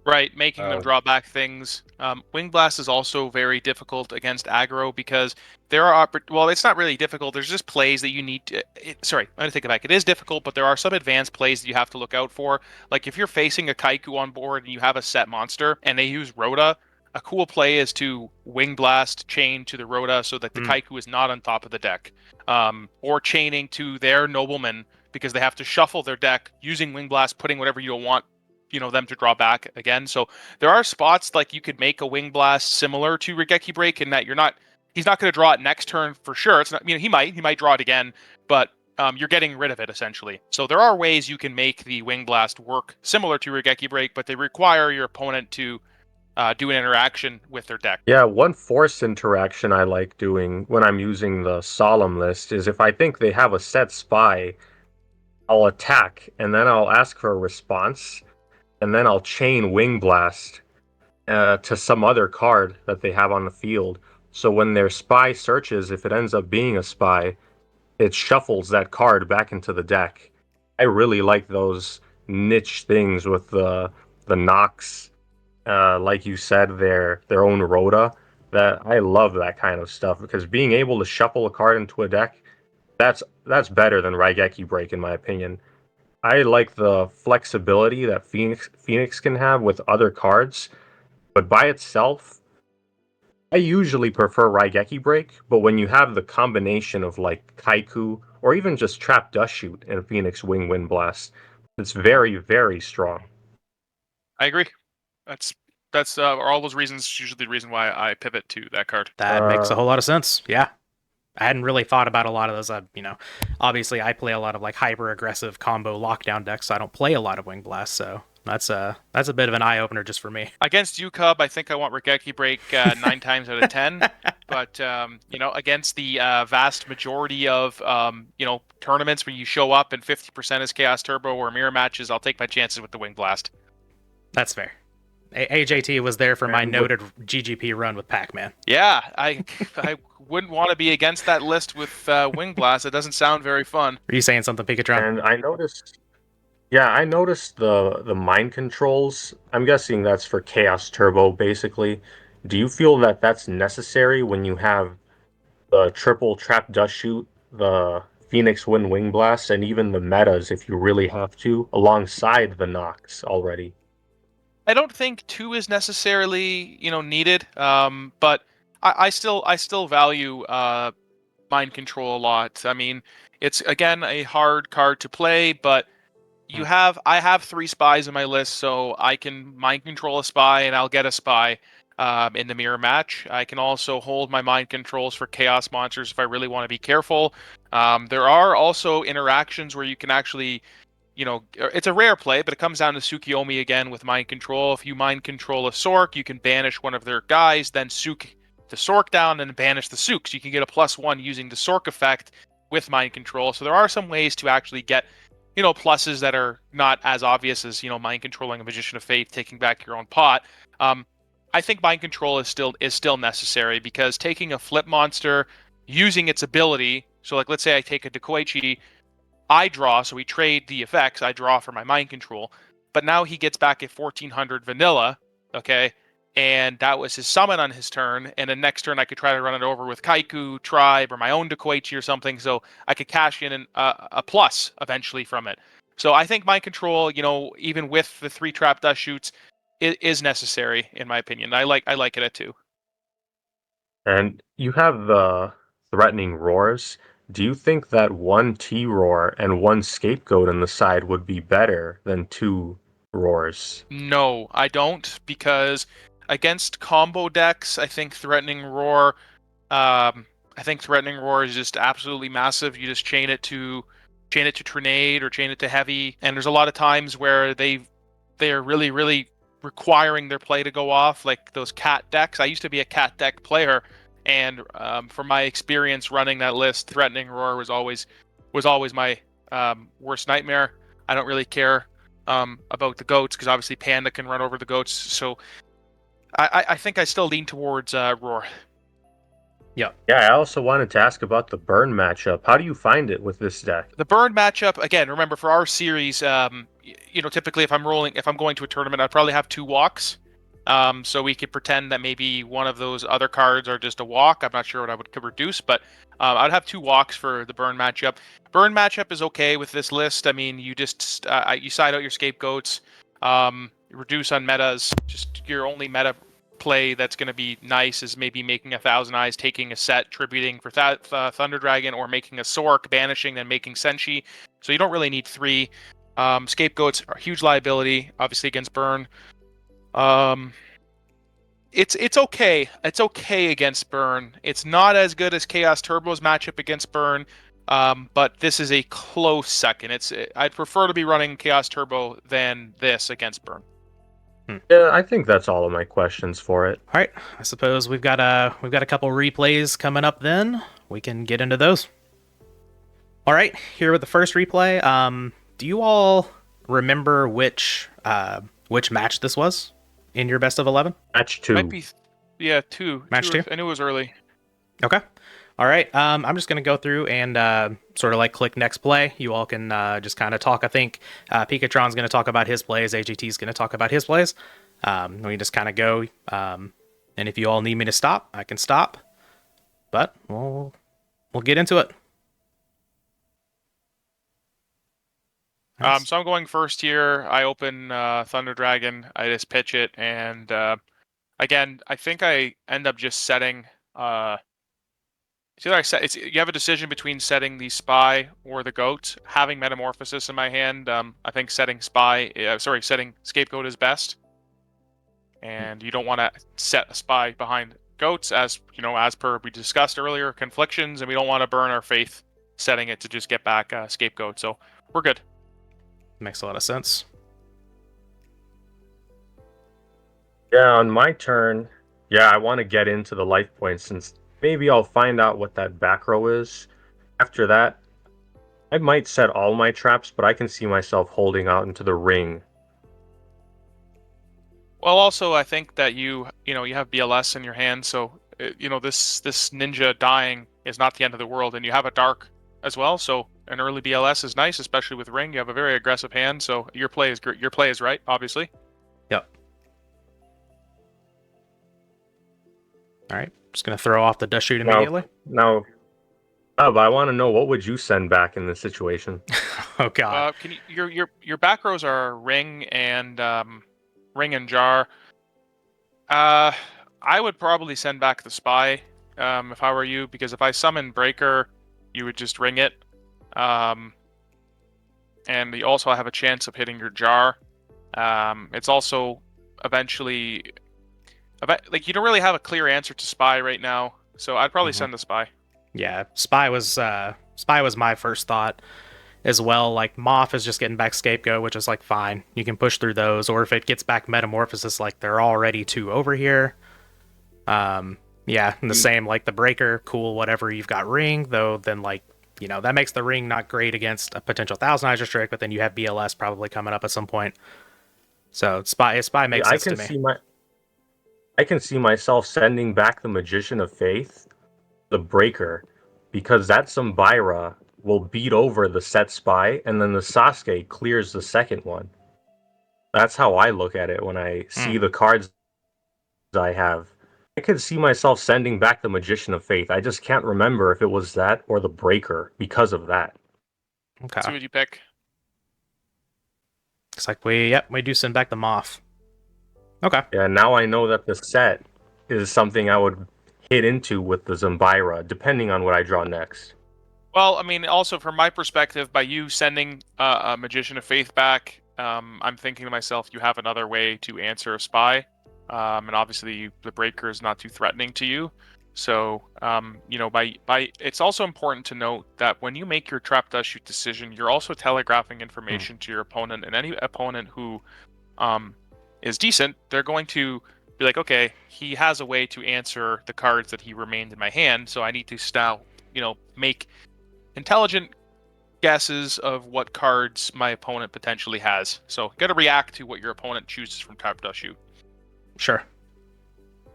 Right, making them draw back things. Wing Blast is also very difficult against aggro because there are... well, it's not really difficult. There's just plays that you need to... sorry, I'm going to take it back. It is difficult, but there are some advanced plays that you have to look out for. Like, if you're facing a Kaiku on board and you have a set monster and they use Rhoda, a cool play is to Wing Blast chain to the Rhoda so that the Kaiku is not on top of the deck. Or chaining to their Nobleman because they have to shuffle their deck using Wing Blast, putting whatever you don't want them to draw back again. So there are spots like you could make a Wing Blast similar to Regeki Break in that he's not going to draw it next turn for sure. It's not, he might draw it again, but you're getting rid of it essentially. So there are ways you can make the Wing Blast work similar to Regeki Break, but they require your opponent to do an interaction with their deck. Yeah, one forced interaction I like doing when I'm using the Solemn list is if I think they have a set spy, I'll attack, and then I'll ask for a response, and then I'll chain Wing Blast to some other card that they have on the field. So when their spy searches, if it ends up being a spy, it shuffles that card back into the deck. I really like those niche things with the Nox, like you said, their own Rhoda. That I love that kind of stuff because being able to shuffle a card into a deck, that's better than Raigeki Break in my opinion. I like the flexibility that Phoenix can have with other cards, but by itself, I usually prefer Raigeki Break, but when you have the combination of like Kaiku or even just Trap Dust Shoot and Phoenix Wind Blast, it's very, very strong. I agree. That's are all those reasons usually the reason why I pivot to that card. That makes a whole lot of sense. Yeah. I hadn't really thought about a lot of those. Obviously I play a lot of like hyper aggressive combo lockdown decks, so I don't play a lot of Wing Blast. So that's a bit of an eye opener just for me. Against you, Kuhb, I think I want Raigeki Break 9 times out of 10. But against the vast majority of tournaments where you show up and 50% is Chaos Turbo or mirror matches, I'll take my chances with the Wing Blast. That's fair. AJT was there for my And noted GGP run with Pac-Man. Yeah, I wouldn't want to be against that list with Wing Blast. It doesn't sound very fun. Are you saying something, Picatron? and I noticed the mind controls. I'm guessing that's for Chaos Turbo, basically. Do you feel that that's necessary when you have the triple Trap Dust Shoot, the Phoenix Wing Blast, and even the metas if you really have to, alongside the Nox already? I don't think 2 is necessarily needed, but I still value mind control a lot. I mean, it's again a hard card to play, but I have 3 spies in my list, so I can mind control a spy and I'll get a spy in the mirror match. I can also hold my mind controls for chaos monsters if I really want to be careful. There are also interactions where you can actually, it's a rare play, but it comes down to Tsukiyomi again with mind control. If you mind control a Sork, you can banish one of their guys, then Suk the Sork down and banish the Suk. So you can get a +1 using the Sork effect with mind control. So there are some ways to actually get pluses that are not as obvious as mind controlling a Magician of Faith, taking back your own pot. I think mind control is still necessary because taking a flip monster, using its ability. So like let's say I take a Dekoichi, I draw, so we trade the effects. I draw for my mind control, but now he gets back a 1400 vanilla. Okay. And that was his summon on his turn. And then next turn, I could try to run it over with Kaiku, Tribe, or my own Dekoichi or something. So I could cash in a plus eventually from it. So I think mind control, even with the 3 trap dust shoots, is necessary in my opinion. I like it at 2. And you have the threatening roars. Do you think that one T roar and one scapegoat in the side would be better than 2 roars? No, I don't, because against combo decks, I think Threatening Roar, is just absolutely massive. You just chain it to Trinade or chain it to Heavy, and there's a lot of times where they are really, really requiring their play to go off, like those cat decks. I used to be a cat deck player, and from my experience running that list, Threatening Roar was always my worst nightmare. I don't really care about the goats because obviously Panda can run over the goats. So I think I still lean towards Roar. Yeah. Yeah, I also wanted to ask about the burn matchup. How do you find it with this deck? The burn matchup again. Remember for our series, typically if I'm going to a tournament, I'd probably have 2 walks. So we could pretend that maybe one of those other cards are just a walk. I'm not sure what I would reduce, but I'd have 2 walks for the burn matchup. Burn matchup is okay with this list. I mean, you just you side out your scapegoats, reduce on metas. Just your only meta play that's going to be nice is maybe making a Thousand Eyes, taking a set, tributing for Thunder Dragon, or making a Sork, banishing, then making Senshi. So you don't really need 3. Scapegoats are a huge liability, obviously against burn. It's okay. It's okay against burn. It's not as good as Chaos Turbo's matchup against burn. But this is a close second. I'd prefer to be running Chaos Turbo than this against burn. Yeah, I think that's all of my questions for it. All right. I suppose we've got a couple replays coming up. Then we can get into those. All right. Here with the first replay. Do you all remember which match this was in your best of 11? Match 2. Might be, yeah, 2. Match 2. I knew it was early. Okay. All right. I'm just going to go through and sort of like click next play. You all can just kind of talk. I think Picatron's going to talk about his plays. AGT's going to talk about his plays. We just kind of go. And if you all need me to stop, I can stop. But we'll get into it. Nice. So I'm going first here. I open Thunder Dragon. I just pitch it, and again, I think I end up just setting. It's either I set. It's you have a decision between setting the spy or the goat. Having Metamorphosis in my hand, I think setting setting scapegoat is best, and you don't want to set a spy behind goats, as as per we discussed earlier, conflictions, and we don't want to burn our faith setting it to just get back scapegoat. So we're good. Makes a lot of sense. Yeah, on my turn, I want to get into the life points since maybe I'll find out what that back row is. After that, I might set all my traps, but I can see myself holding out into the ring. Well, also I think that you have BLS in your hand, so this ninja dying is not the end of the world, and you have a dark as well. So an early BLS is nice, especially with ring. You have a very aggressive hand, so your play is your play is right, obviously. Yep. All right. Just gonna throw off the dust shoot immediately. Now, but I want to know, what would you send back in this situation? Oh God. Can your back rows are ring and jar. I would probably send back the spy if I were you, because if I summon breaker, you would just ring it. And you also have a chance of hitting your jar. It's also eventually like you don't really have a clear answer to spy right now, so I'd probably send the spy. Yeah, spy was my first thought as well. Like Moth is just getting back scapegoat, which is like fine. You can push through those, or if it gets back metamorphosis, like they're already two over here. Yeah, and the same like the breaker, cool, whatever. You've got ring though, then like that makes the ring not great against a potential Thousand Eyes restrict, but then you have BLS probably coming up at some point. So spy makes sense to me. I can see myself sending back the Magician of Faith, the breaker, because that Sambaira will beat over the set spy, and then the Sasuke clears the second one. That's how I look at it when I see the cards I have. I could see myself sending back the Magician of Faith. I just can't remember if it was that or the breaker because of that. Okay. So what would you pick? It's like we do send back the Moth. Okay. Yeah, now I know that the set is something I would hit into with the Zambaira, depending on what I draw next. Well, I mean, also from my perspective, by you sending a Magician of Faith back, I'm thinking to myself, you have another way to answer a spy, and obviously the breaker is not too threatening to you. So, it's also important to note that when you make your trap dust shoot decision, you're also telegraphing information to your opponent, and any opponent who is decent, they're going to be like, okay, he has a way to answer the cards that he remained in my hand, so I need to make intelligent guesses of what cards my opponent potentially has. So got to react to what your opponent chooses from trap dust shoot. Sure. I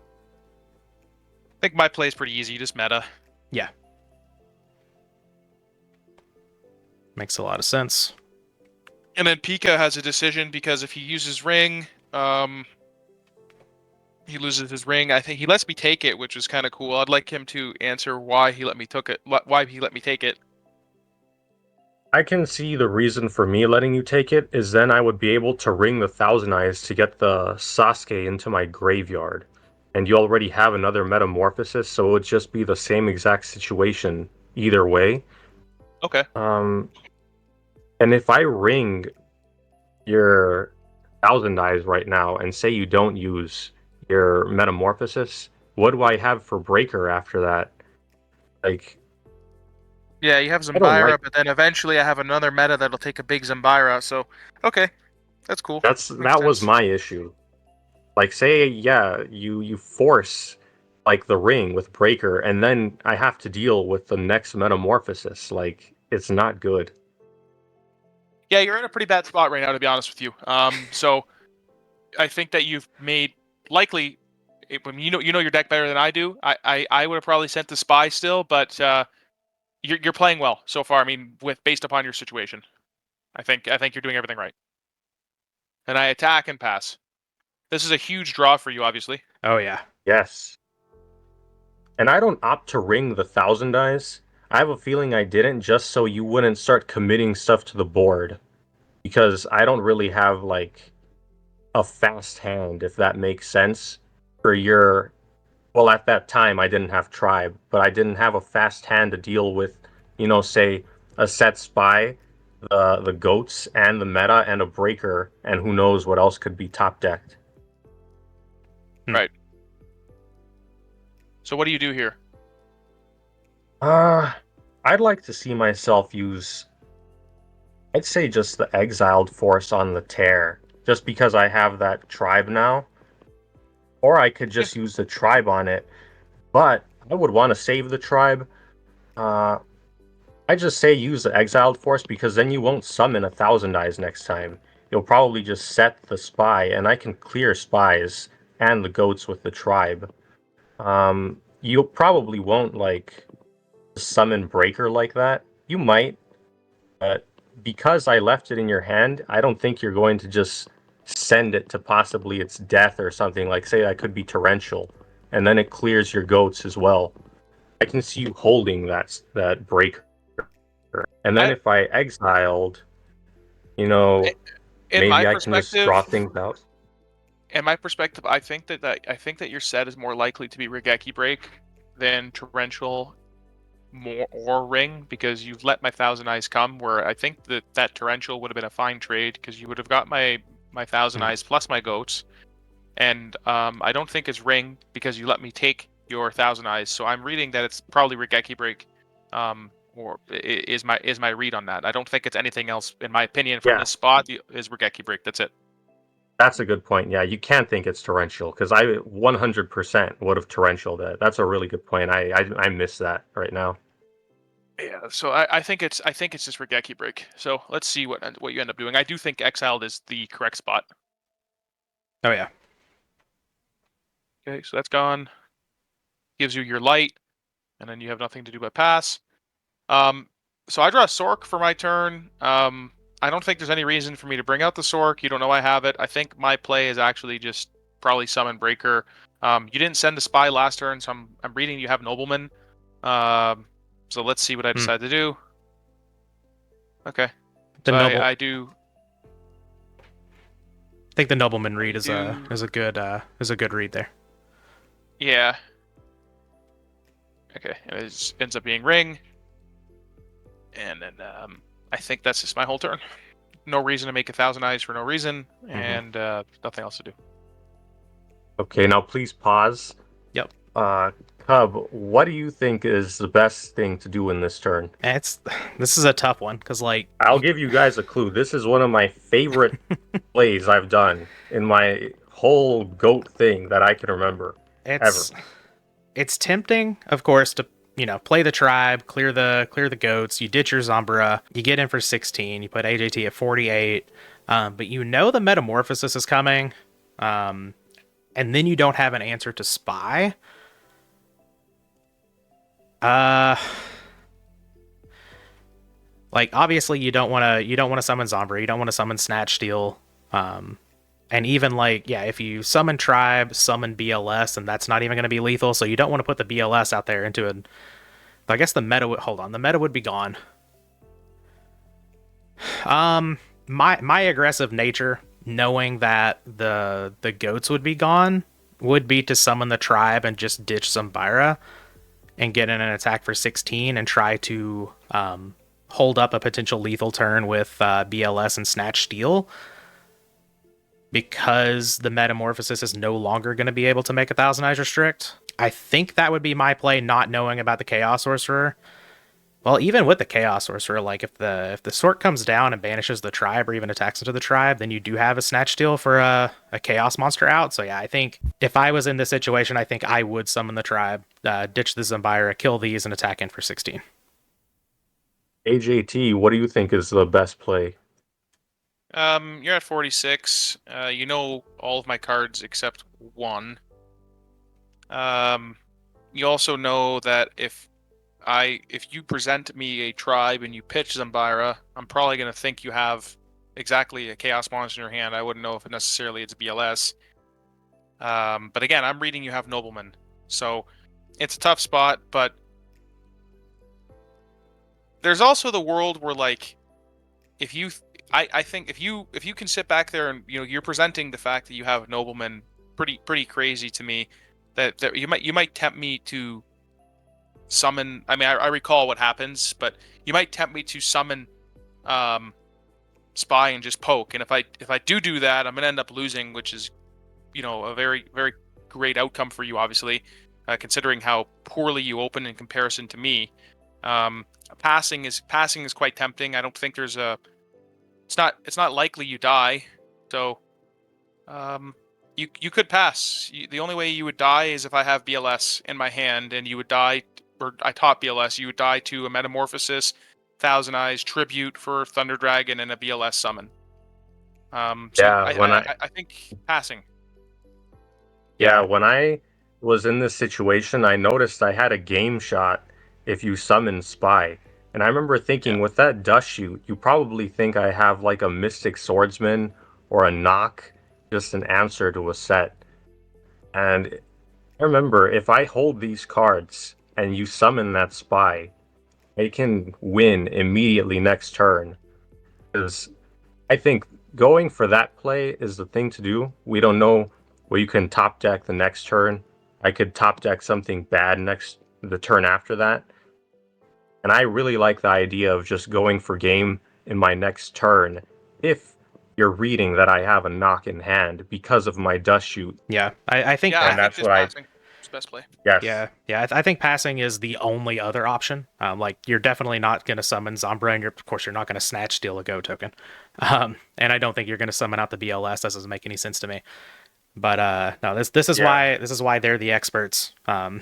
think my play is pretty easy, just meta. Yeah. Makes a lot of sense. And then Pika has a decision, because if he uses ring, he loses his ring. I think he lets me take it, which is kind of cool. I'd like him to answer why he let me take it. I can see the reason for me letting you take it is then I would be able to ring the Thousand Eyes to get the Sasuke into my graveyard. And you already have another Metamorphosis, so it would just be the same exact situation either way. Okay. And if I ring your Thousand Eyes right now and say you don't use your Metamorphosis, what do I have for Breaker after that? Like, yeah, you have Zambaira, but then eventually I have another meta that'll take a big Zambaira. So, okay, that's cool. That was my issue. Like, say, you force like the ring with Breaker, and then I have to deal with the next Metamorphosis. Like, it's not good. Yeah, you're in a pretty bad spot right now, to be honest with you. So I think that you've made likely. When you know your deck better than I do. I would have probably sent the spy still, but you're playing well so far. I mean, based upon your situation, I think you're doing everything right. And I attack and pass. This is a huge draw for you, obviously. Oh yeah. Yes. And I don't opt to ring the Thousand Eyes. I have a feeling I didn't just so you wouldn't start committing stuff to the board. because I don't really have like a fast hand, if that makes sense. For your Well, at that time I didn't have tribe, but I didn't have a fast hand to deal with, say a set spy, the goats and the meta and a breaker, and who knows what else could be top decked. Right. So what do you do here? Uh, I'd like to see myself use, I'd say, just the exiled force on the tear, just because I have that tribe now. Or I could Yeah. just use the tribe on it, but I would want to save the tribe. Uh, I just say use the exiled force because then you won't summon a Thousand Eyes next time. You'll probably just set the spy, and I can clear spies and the goats with the tribe. You probably won't like summon Breaker like that. You might, but because I left it in your hand, I don't think you're going to just send it to possibly its death or something. Like, say, I could be Torrential, and then it clears your goats as well. I can see you holding that Breaker. And then I, if I exiled, in my maybe I can just perspective, draw things out. I think that your set is more likely to be Regeki Break than Torrential more or Ring, because you've let my Thousand Eyes come. Where I think that Torrential would have been a fine trade because you would have got my Thousand Hmm. Eyes plus my goats, and I don't think it's Ring because you let me take your Thousand Eyes. So I'm reading that it's probably Regeki Break, or is my read on that. I don't think it's anything else, in my opinion, from Yeah, this spot. Is Regeki Break. That's it. that's a good point. Yeah, you can't think it's torrential because I 100% would have torrential that. That's a really good point. I miss that right now. Yeah, so I think it's just Regeki Break. So let's see what you end up doing. I do think Exiled is the correct spot. Oh yeah. Okay, so that's gone. Gives you your light, and then you have nothing to do but pass. Um, so I draw a Sork for my turn. I don't think there's any reason for me to bring out the Sork. You don't know I have it. I think my play is actually just probably Summon Breaker. You didn't send the Spy last turn, so I'm reading you have Nobleman. So let's see what I Hmm. decide to do. Okay, The so noble. I do I think the nobleman I read is do is a good read there. yeah. Okay, and it ends up being Ring, and then I think that's just my whole turn. No reason to make a Thousand Eyes for no reason, Hmm. and nothing else to do. Okay, now please pause. Yep. Uh, Cub, what do you think is the best thing to do in this turn? And it's this is a tough one because like I'll you, give you guys a clue. This is one of my favorite plays I've done in my whole goat thing that I can remember ever. it's it's tempting, of course, to play the tribe, clear the goats. You ditch your Zombra, you get in for 16. You put AJT at 48, but the metamorphosis is coming, um, and then you don't have an answer to spy. Uh, like obviously you don't want to summon Zombra, you don't want to summon Snatch Steal, and even like yeah, if you summon Tribe, summon BLS, and that's not even going to be lethal, so you don't want to put the BLS out there into an. I guess the meta would hold on. The meta would be gone. My aggressive nature, knowing that the goats would be gone, would be to summon the tribe and just ditch Zumbira and get in an attack for 16 and try to hold up a potential lethal turn with BLS and Snatch Steel. Because the metamorphosis is no longer going to be able to make a Thousand Eyes restrict. I think that would be my play, not knowing about the Chaos Sorcerer. Well, even with the Chaos Sorcerer, like if the Sork comes down and banishes the tribe or even attacks into the tribe, then you do have a Snatch Steal for a Chaos monster out. So yeah, I think if I was in this situation, I think I would summon the tribe, ditch the Zumbira, kill these, and attack in for 16. AJT, what do you think is the best play? You're at 46. You know all of my cards except one. Um, you also know that if you present me a tribe and you pitch Zambira, I'm probably gonna think you have exactly a Chaos monster in your hand. I wouldn't know if necessarily it's BLS. But again, I'm reading you have Nobleman, so it's a tough spot. But there's also the world where like if you I think if you can sit back there and you're presenting the fact that you have noblemen pretty crazy to me, that you might tempt me to summon. I mean, I recall what happens, but you might tempt me to summon um, spy and just poke. And if I do that, I'm gonna end up losing, which is a very great outcome for you, obviously, considering how poorly you open in comparison to me. Um, passing is quite tempting. I don't think there's a it's not likely you die, so you could pass. The only way you would die is if I have BLS in my hand, and you would die, or I taught BLS. You would die to a Metamorphosis, Thousand Eyes, Tribute for Thunder Dragon, and a BLS summon. So Yeah, when I think passing. yeah, when I was in this situation, I noticed I had a game shot if you summon Spy. And I remember Yeah. thinking, with that dust shoot, you probably think I have like a Mystic Swordsman or a knock, just an answer to a set. And I remember if I hold these cards and you summon that Spy, I can win immediately next turn. Because I think going for that play is the thing to do. We don't know what you can top deck the next turn. I could top deck something bad next the turn after that. And I really like the idea of just going for game in my next turn if you're reading that I have a knock in hand because of my dust shoot. Yeah, I think Yeah, I And think that's this what I passing is best play. yes. yeah, I think passing is the only other option. Like you're definitely not going to summon Zombra, and of course you're not going to snatch steal a Go token. And I don't think you're going to summon out the BLS. That doesn't make any sense to me. But no, this is Yeah. why they're the experts. And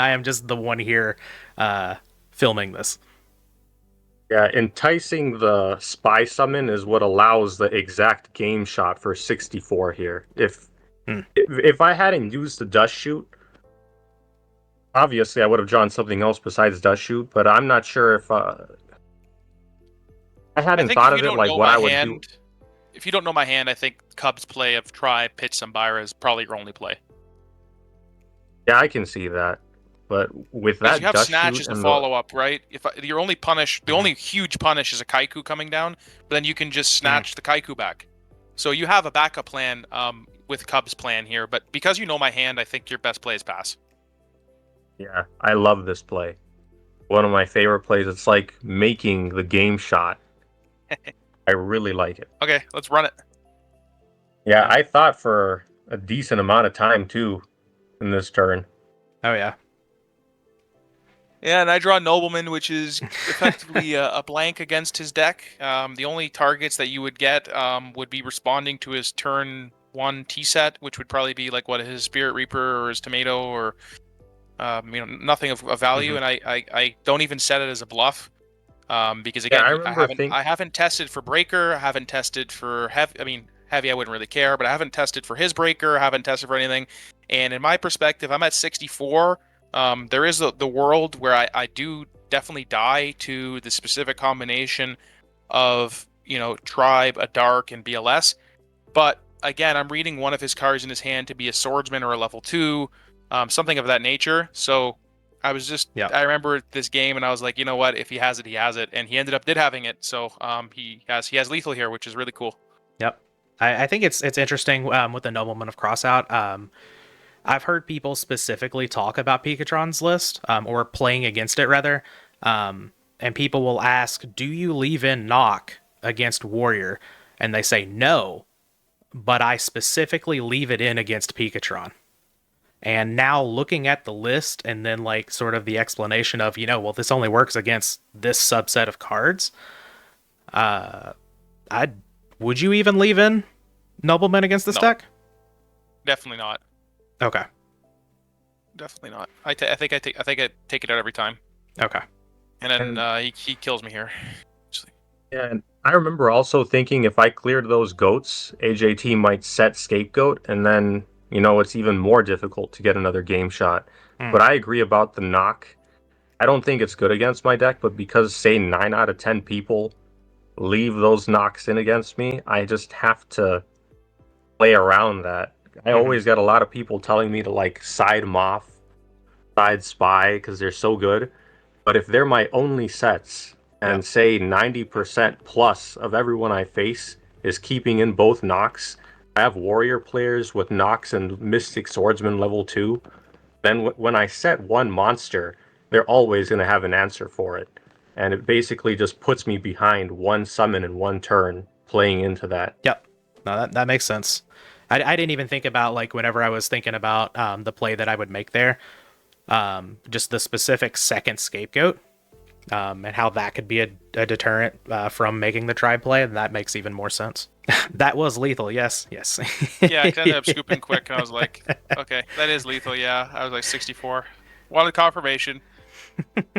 I am just the one here filming this. Yeah, enticing the spy summon is what allows the exact game shot for 64 here. Hmm. If I hadn't used the dust shoot, obviously I would have drawn something else besides dust shoot, but I'm not sure if I I hadn't think thought of it like what I would do. if you don't know my hand, I think Cub's play of try pitch Sambira is probably your only play. Yeah, I can see that. But with Because you that have dust Snatch shoot as the and the follow up, right? If your only punish, the only huge punish is a Kaiku coming down, but then you can just snatch the Kaiku back. So you have a backup plan with Cub's plan here, but because you know my hand, I think your best play is pass. yeah, I love this play. One of my favorite plays. It's like making the game shot. I really like it. Okay, let's run it. Yeah, I thought for a decent amount of time too in this turn. Oh yeah. Yeah, and I draw Nobleman, which is effectively a blank against his deck. The only targets that you would get would be responding to his turn 1 T set, which would probably be like what his Spirit Reaper or his Tomato or nothing of value. Mhm. And I don't even set it as a bluff because Yeah, again I remember think I haven't tested for Breaker, I haven't tested for Heavy. I mean Heavy I wouldn't really care, but I haven't tested for his Breaker, I haven't tested for anything. And in my perspective, I'm at 64. There is the world where I do definitely die to the specific combination of, Tribe, a Dark, and BLS. But again, I'm reading one of his cards in his hand to be a Swordsman or a level 2, something of that nature. So I was just, Yeah. I remember this game and I was like, you know what? If he has it, he has it. And he ended up having it. So he has lethal here, which is really cool. Yep. I think it's interesting with the Nobleman of Crossout. I've heard people specifically talk about Picatron's list, or playing against it rather, and people will ask, "Do you leave in Knock against Warrior?" And they say no, but I specifically leave it in against Picatron. And now looking at the list and then like sort of the explanation of, well, this only works against this subset of cards. I would you even leave in Nobleman against this No. deck? Definitely not. Okay. Definitely not. I think I take it out every time. Okay. And then he kills me here. yeah, and I remember also thinking if I cleared those goats, AJT might set scapegoat, and then it's even more difficult to get another game shot. Hmm. But I agree about the knock. I don't think it's good against my deck, but because say 9 out of 10 people leave those knocks in against me, I just have to play around that. I always got a lot of people telling me to like side Moth, side Spy because they're so good. But if they're my only sets, and Yep. say 90% plus of everyone I face is keeping in both knocks. I have warrior players with knocks and mystic swordsman level 2. Then when I set one monster, they're always going to have an answer for it. And it basically just puts me behind one summon in one turn playing into that. Yep. No, that makes sense. I didn't even think about like whenever I was thinking about the play that I would make there, just the specific second scapegoat, and how that could be a deterrent from making the tribe play, and that makes even more sense. That was lethal, yes, yes. Yeah, I ended up scooping quick, and I was like, okay, that is lethal. Yeah, I was like 64. Wanted confirmation.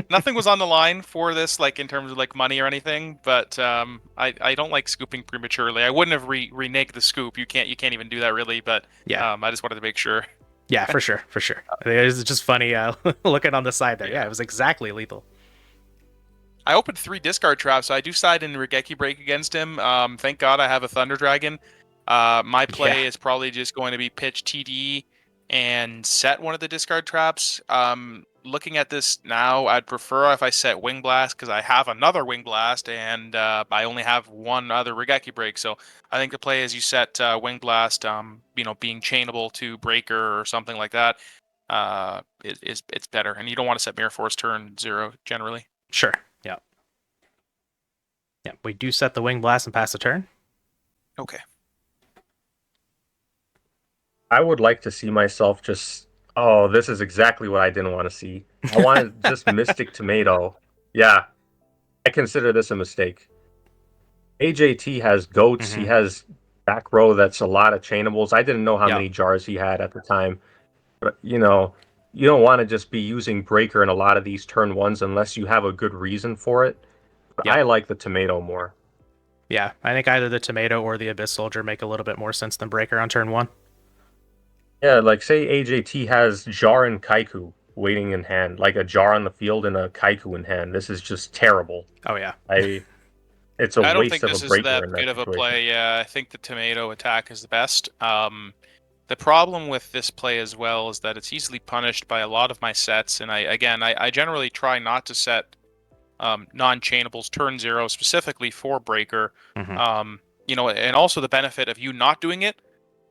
Nothing was on the line for this, like in terms of like money or anything. But I don't like scooping prematurely. I wouldn't have reneged the scoop. You can't even do that really. But Yeah, I just wanted to make sure. yeah, for sure, for sure. It was just funny looking on the side there. Yeah, Yeah. it was exactly lethal. I opened 3 discard traps, so I do side in Regeki Break against him. Thank God I have a Thunder Dragon. My play Yeah, is probably just going to be pitch TD and set one of the discard traps. Looking at this now, I'd prefer if I set Wing Blast because I have another Wing Blast and I only have one other Regeki Break. So I think the play is you set Wing Blast, being chainable to Breaker or something like that. It's better, and you don't want to set Mirror Force turn 0 generally. sure. Yeah, yeah. We do set the wing blast and pass the turn. Okay. I would like to see myself just. Oh, this is exactly what I didn't want to see. I wanted just Mystic Tomato. Yeah, I consider this a mistake. AJT has goats. He Mm-hmm. has back row that's a lot of chainables. I didn't know how Yep. many jars he had at the time. But, you don't want to just be using Breaker in a lot of these turn ones unless you have a good reason for it. But Yep. I like the tomato more. Yeah, I think either the tomato or the abyss soldier make a little bit more sense than breaker on turn one. Yeah, like say AJT has Jar and Kaiku waiting in hand, like a Jar on the field and a Kaiku in hand. This is just terrible. Oh yeah. I It's a I don't waste think of a this is Breaker that in good that of a situation. play. Yeah, I think the tomato attack is the best. The problem with this play as well is that it's easily punished by a lot of my sets, and I generally try not to set non-chainables turn 0 specifically for breaker. Mm-hmm. And also the benefit of you not doing it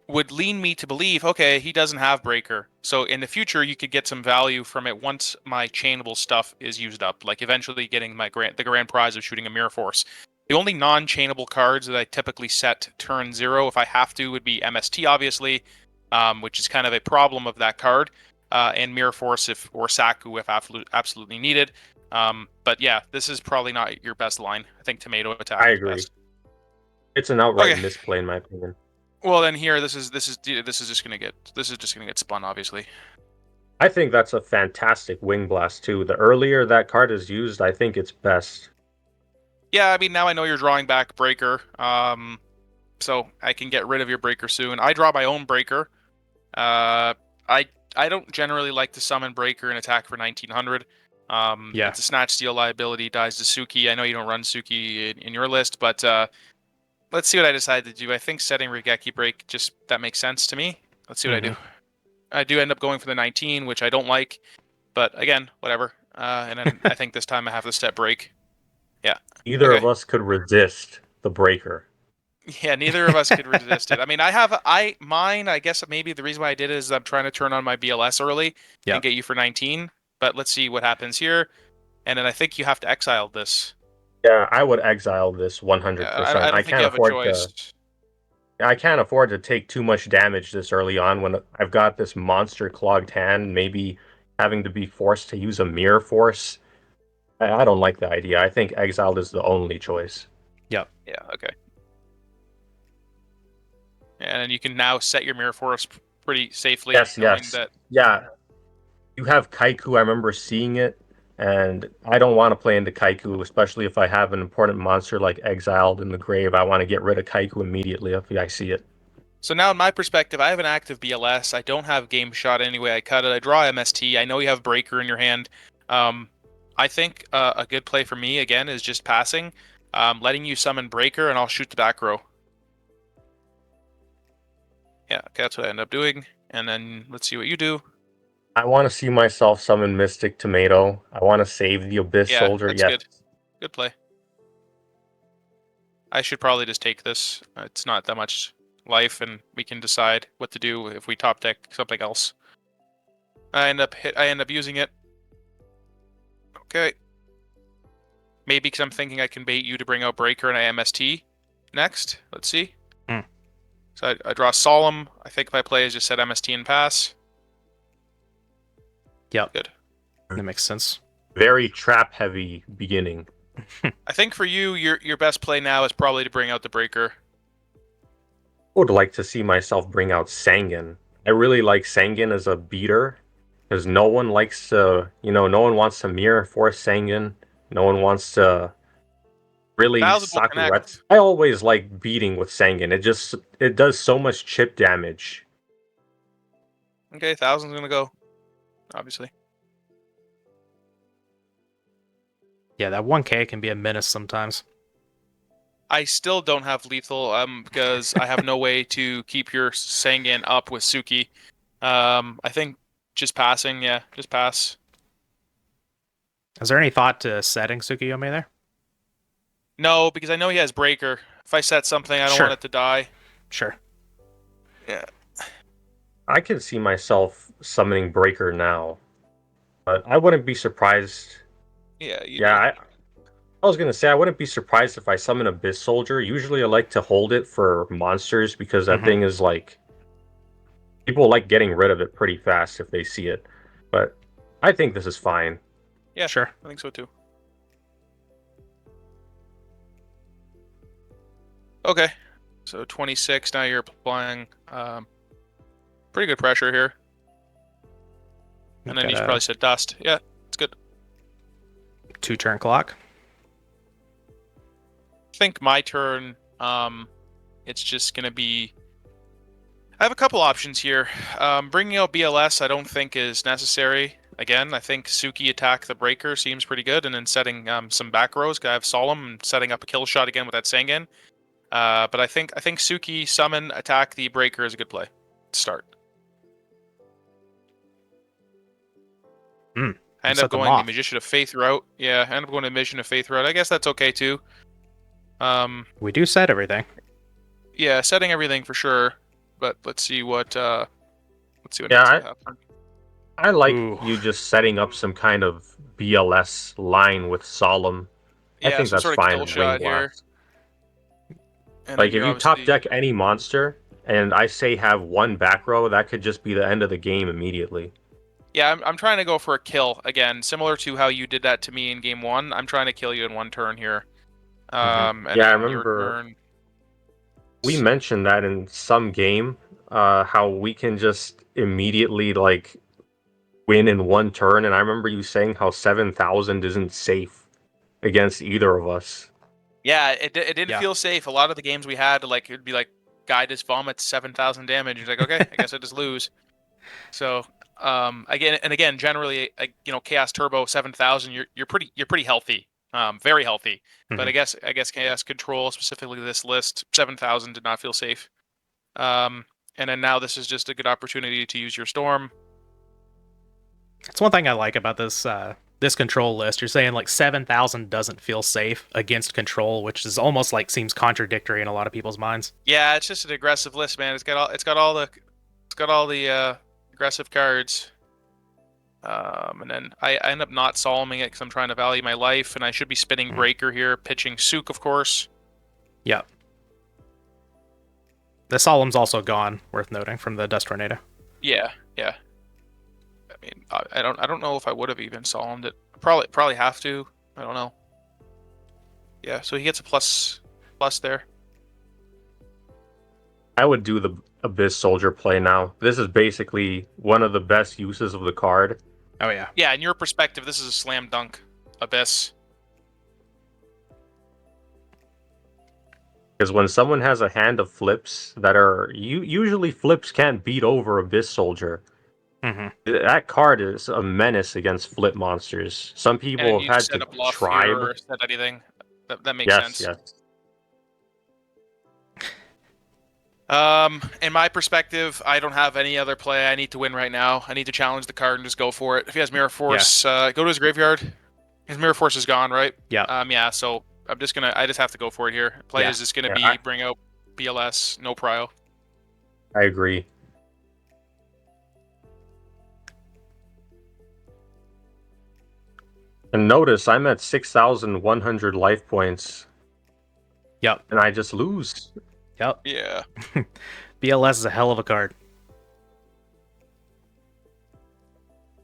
would lean me to believe, okay, he doesn't have breaker. So in the future, you could get some value from it once my chainable stuff is used up, like eventually getting the grand prize of shooting a mirror force. The only non-chainable cards that I typically set turn 0 if I have to would be MST, obviously, which is kind of a problem of that card, and mirror force or Saku if absolutely needed. But yeah, this is probably not your best line. I think tomato attack I is agree. best. It's an outright Okay. misplay in my opinion. Well, then here, this is just gonna get spun, obviously. I think that's a fantastic Wing Blast too. The earlier that card is used, I think it's best. Yeah, I mean now I know you're drawing back breaker, so I can get rid of your breaker soon. I draw my own breaker. Uh, I don't generally like to summon breaker and attack for 1900. Yeah. It's a snatch steal liability, dies to Suki. I know you don't run Suki in your list, but let's see what I decide to do. I think setting Regeki break that makes sense to me. Let's see what I Mm-hmm. do. I do end up going for the 19, which I don't like, but again, whatever. And then I think this time I have the step break. Yeah. Either Okay. of us could resist the Breaker. Yeah, neither of us could resist it. I mean, mine, I guess maybe the reason why I did it is I'm trying to turn on my BLS early and Yep. get you for 19. But let's see what happens here. And then I think you have to exile this. Yeah, I would exile this Yeah, 100%. I don't think you have a choice. I can't afford to take too much damage this early on when I've got this monster clogged hand, maybe having to be forced to use a mirror force. I don't like the idea. I think exiled is the only choice. Yep. Yeah, okay. And then you can now set your mirror force pretty safely, Yes, knowing yes. that. Yeah, you have Kaiku. I remember seeing it, and I don't want to play into Kaiku, especially if I have an important monster like Exiled in the grave. I want to get rid of Kaiku immediately if I see it. So now, in my perspective, I have an active BLS. I don't have game shot anyway. I cut it. I draw MST. I know you have breaker in your hand. Um, I think a good play for me again is just passing, letting you summon breaker, and I'll shoot the back row. Yeah, okay, that's what I end up doing. And then let's see what you do. I want to see myself summon Mystic Tomato. I want to save the Abyss Yeah, Soldier. that's Yes. good. Good play. I should probably just take this. It's not that much life, and we can decide what to do if we top deck something else. I end up using it. Okay. Maybe because I'm thinking I can bait you to bring out Breaker and I MST next. Let's see. Hmm. So I draw Solemn. I think my play is just set MST and pass. Yep. Good. That makes sense. Very trap heavy beginning. I think for you, your best play now is probably to bring out the Breaker. I would like to see myself bring out Sangan. I really like Sangan as a beater because no one likes to, no one wants to mirror force Sangan. No one wants to really Thousand will suck connect. ret. I always like beating with Sangan. It does so much chip damage. Okay, 1000's gonna go. Obviously. Yeah, that 1K can be a menace sometimes. I still don't have lethal because I have no way to keep your Sangan up with Suki. I think just passing, yeah, just pass. Is there any thought to setting Tsukiyomi there? No, because I know he has Breaker. If I set something, I don't Sure. want it to die. Sure. Yeah. I can see myself summoning Breaker now, but I wouldn't be surprised. Yeah. I was gonna say I wouldn't be surprised if I summon Abyss Soldier. Usually I like to hold it for monsters because that thing is like people like getting rid of it pretty fast if they see it. But I think this is fine. Yeah, Sure. I think so too. Okay, so 26. Now you're applying pretty good pressure here, and then you should probably set dust. Yeah, it's good. 2-turn clock. I think my turn. It's just gonna be. I have a couple options here. Bringing out BLS, I don't think is necessary. Again, I think Suki attack the Breaker seems pretty good, and then setting some back rows. I have Solemn and setting up a kill shot again with that Sangan. But I think Suki summon attack the Breaker is a good play to start. I end up going the Magician of Faith route. Yeah, I end up going the Magician of Faith route. I guess that's okay too. We do set everything. Yeah, setting everything for sure. But let's see what Yeah, ends up happening. I like you just setting up some kind of BLS line with Solemn. I Yeah, think some that's sort of fine. kill shot here. And Like then if you top deck any monster and I say have one back row, that could just be the end of the game immediately. Yeah, I'm trying to go for a kill again, similar to how you did that to me in game 1. I'm trying to kill you in one turn here. And yeah, I remember we mentioned that in some game, how we can just immediately like win in one turn, and I remember you saying how 7,000 isn't safe against either of us. Yeah, it didn't feel safe. A lot of the games we had, like it'd be like guy just vomits 7,000 damage. You're like, okay, I guess I just lose. So again, generally, Chaos Turbo 7,000, you're pretty healthy, very healthy. But I guess Chaos Control, specifically this list, 7,000 did not feel safe. And then now this is just a good opportunity to use your Storm. It's one thing I like about this this control list. You're saying like 7,000 doesn't feel safe against control, which is almost like seems contradictory in a lot of people's minds. Yeah, it's just an aggressive list, man. It's got all the aggressive cards. And then I end up not solving it because I'm trying to value my life, and I should be spinning Breaker here, pitching Sook, of course. Yep. The Solemn's also gone, worth noting, from the Dust Tornado. Yeah. I mean, I don't know if I would have even Solemned it. Probably have to. I don't know. Yeah, so he gets a plus there. I would do the Abyss Soldier play now. This is basically one of the best uses of the card. Oh yeah. Yeah, in your perspective, this is a slam dunk. Abyss. Because when someone has a hand of flips that are usually flips can't beat over Abyss Soldier. That card is a menace against flip monsters. Some people have had to try or set anything. That makes sense. Yes. In my perspective, I don't have any other play. I need to win right now. I need to challenge the card and just go for it. If he has Mirror Force, go to his graveyard. His Mirror Force is gone, right? Yeah. Yeah. So I just have to go for it here. Play Yeah. is just gonna Yeah, be bring out BLS, no prio. I agree. And notice I'm at 6,100 life points, Yep. and I just lose. Yep. Yeah. BLS is a hell of a card.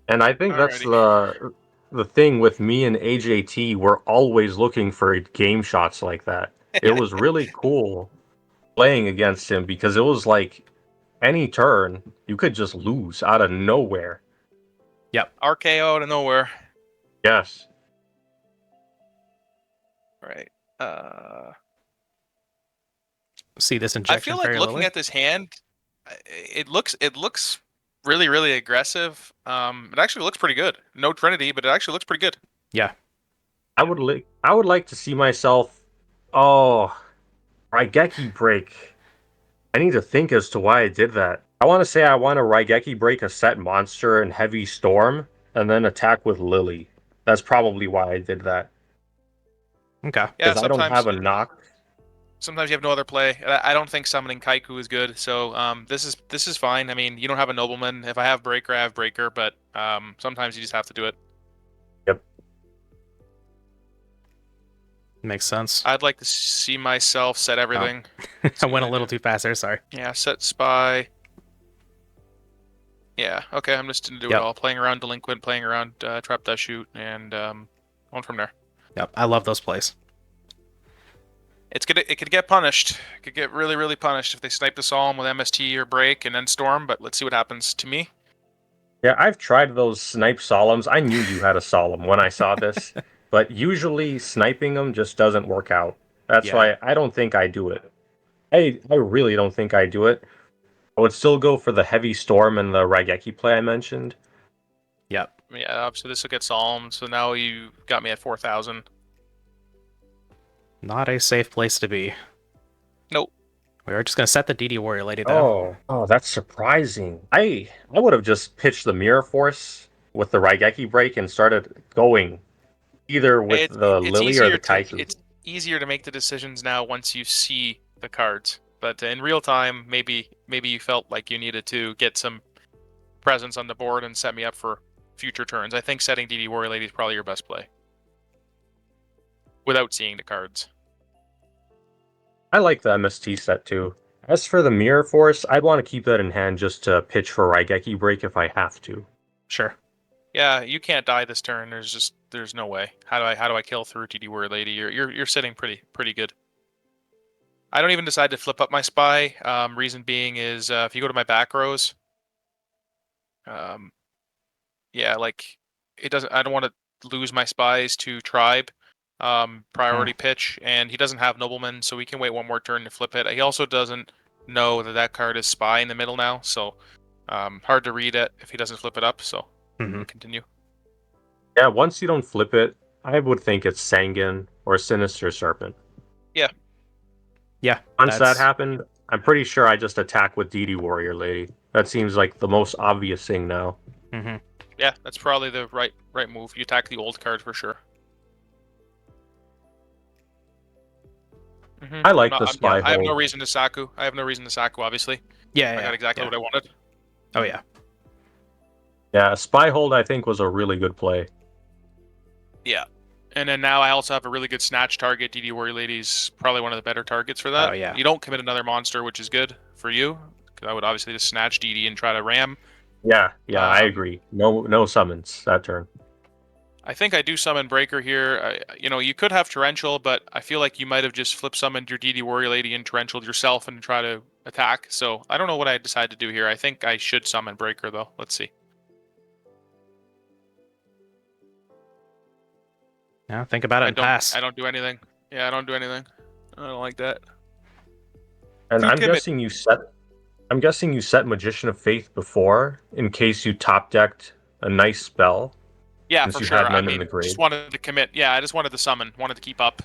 And I think that's Alrighty. the thing with me and AJT. We're always looking for game shots like that. It was really cool playing against him because it was like any turn you could just lose out of nowhere. Yep. RKO out of nowhere. Yes. Right. See this I injection feel like fairy looking lily? at this hand, it looks really really aggressive. It actually looks pretty good. No Trinity, but it actually looks pretty good. Yeah. I would like to see myself. Oh, Raigeki break. I need to think as to why I did that. I want to say I want to Raigeki break a set monster and heavy storm, and then attack with Lily. That's probably why I did that. Yeah, Because I don't have a knock. sometimes you have no other play. I don't think summoning Kaiku is good. So this is fine. I mean, you don't have a nobleman. If I have breaker, I have breaker. But sometimes you just have to do it. Yep. Makes sense. I'd like to see myself set everything. I went a little too fast there. Sorry. Yeah, set spy. Yeah, okay. I'm just gonna do Yep. it all. Playing around delinquent, playing around trap dash shoot, and on from there. Yep. I love those plays. It could get punished. It could get really really punished if they snipe the Solemn with MST or break and then storm. But let's see what happens. To me, Yeah, I've tried those snipe solemns. I knew you had a solemn when I saw this, but usually sniping them just doesn't work out. That's Yeah. why I don't think I do it. I really don't think I do it. I would still go for the heavy storm and the Raigeki play I mentioned. Yep. yeah. Obviously this will get Solemn. So now you got me at 4,000. Not a safe place to be. Nope. We are just gonna set the DD Warrior Lady though. Oh, that's surprising. I would have just pitched the Mirror Force with the Raigeki break and started going either with the Lily or the Kaiku. It's easier to make the decisions now once you see the cards. But in real time, maybe you felt like you needed to get some presence on the board and set me up for future turns. I think setting DD Warrior Lady is probably your best play without seeing the cards. I like the MST set too. As for the Mirror Force, I'd want to keep that in hand just to pitch for Raigeki break if I have to. Sure. Yeah, you can't die this turn. There's no way. How do I kill through DD Warrior Lady? You're sitting pretty good. I don't even decide to flip up my spy. Reason being is if you go to my back rows, yeah, like it doesn't. I don't want to lose my spies to tribe. Priority pitch, and he doesn't have nobleman, so we can wait one more turn to flip it. He also doesn't know that that card is spy in the middle now, so hard to read it if he doesn't flip it up. So continue. Yeah, once you don't flip it, I would think it's Sanguine or Sinister Serpent. Yeah. Yeah. Once that happened, I'm pretty sure I just attack with DD Warrior Lady. That seems like the most obvious thing now. Mm-hmm. Yeah, that's probably the right move. You attack the old card for sure. I like the spy I have no hold. reason to Saku. Obviously. Yeah. I got exactly what I wanted. Oh yeah. Yeah, spy hold I think was a really good play. Yeah. And then now I also have a really good snatch target. DD Warrior Lady's probably one of the better targets for that. Oh, yeah. You don't commit another monster, which is good for you. Because I would obviously just snatch DD and try to ram. Yeah, I agree. No summons that turn. I think I do summon Breaker here. You could have Torrential, but I feel like you might have just flip summoned your DD Warrior Lady and Torrential yourself and try to attack. So I don't know what I decide to do here. I think I should summon Breaker, though. Let's see. Yeah, think about it and pass. I don't do anything. Yeah, I don't do anything. I don't like that. And Too I'm timid. guessing you set Magician of Faith before in case you top decked a nice spell. Yeah, since for you sure. had I none in mean, the grade. just wanted to commit. Yeah, I just wanted to summon. Wanted to keep up.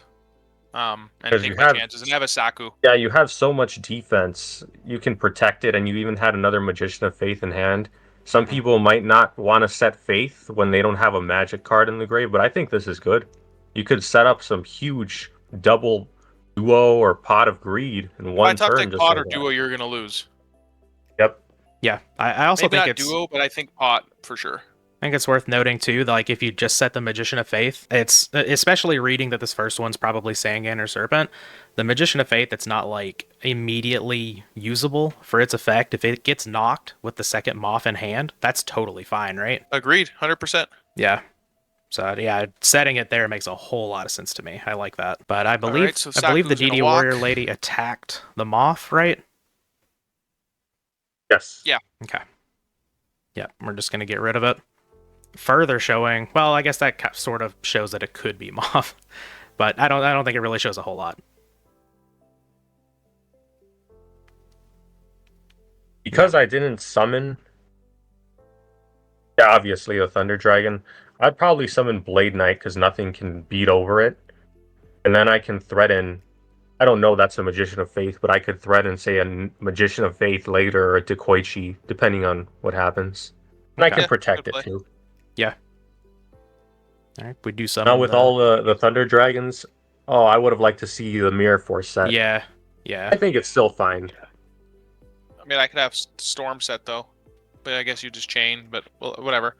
And take my chances. And have a Saku. Yeah, you have so much defense. You can protect it, and you even had another Magician of Faith in hand. Some people might not want to set Faith when they don't have a magic card in the grave, but I think this is good. You could set up some huge double duo or pot of greed in If I one top turn deck just pot like or that. duo, you're gonna lose. Yep. Yeah, I also Maybe think not duo, but I think pot for sure. I think it's worth noting too that like if you just set the Magician of Faith, it's especially reading that this first one's probably Sangan or Serpent. The Magician of Faith, it's not like immediately usable for its effect. If it gets knocked with the second Moth in hand, that's totally fine, right? Agreed, 100%. Yeah. So yeah, setting it there makes a whole lot of sense to me. I like that. But I All right, believe so I believe the Saku's gonna DD Warrior walk. Lady attacked the Moth, right? Yes. Yeah. Okay. Yeah, we're just gonna get rid of it. Further showing, well, I guess that sort of shows that it could be Moth, but I don't think it really shows a whole lot. Because I didn't summon, yeah, obviously a Thunder Dragon, I'd probably summon Blade Knight because nothing can beat over it. And then I can threaten, I don't know that's a Magician of Faith, but I could threaten, say, a Magician of Faith later or a Dekoichi, depending on what happens. And I Okay. can Yeah, protect good it play. too. Yeah. All right, we do Now summon with the. all the Thunder Dragons, oh, I would have liked to see the Mirror Force set. Yeah, yeah. I think it's still fine. I mean, I could have Storm set though, but I guess you just chain. But well, whatever.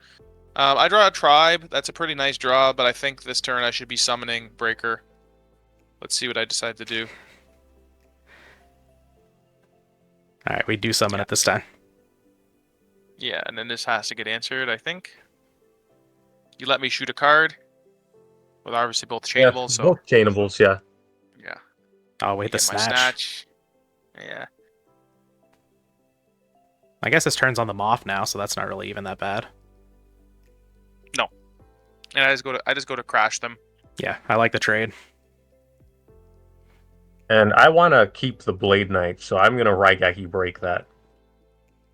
I draw a Tribe. That's a pretty nice draw, but I think this turn I should be summoning Breaker. Let's see what I decide to do. All right, we do summon Yeah. it this time. Yeah, and then this has to get answered, I think. You let me shoot a card. With obviously both chainable, so Both chainables, yeah. yeah. Oh You wait, the get my snatch. snatch. Yeah. I guess this turns on the Moth now, so that's not really even that bad. And I just go to crash them. Yeah, I like the trade. And I want to keep the Blade Knight, so I'm going to Raigeki break that.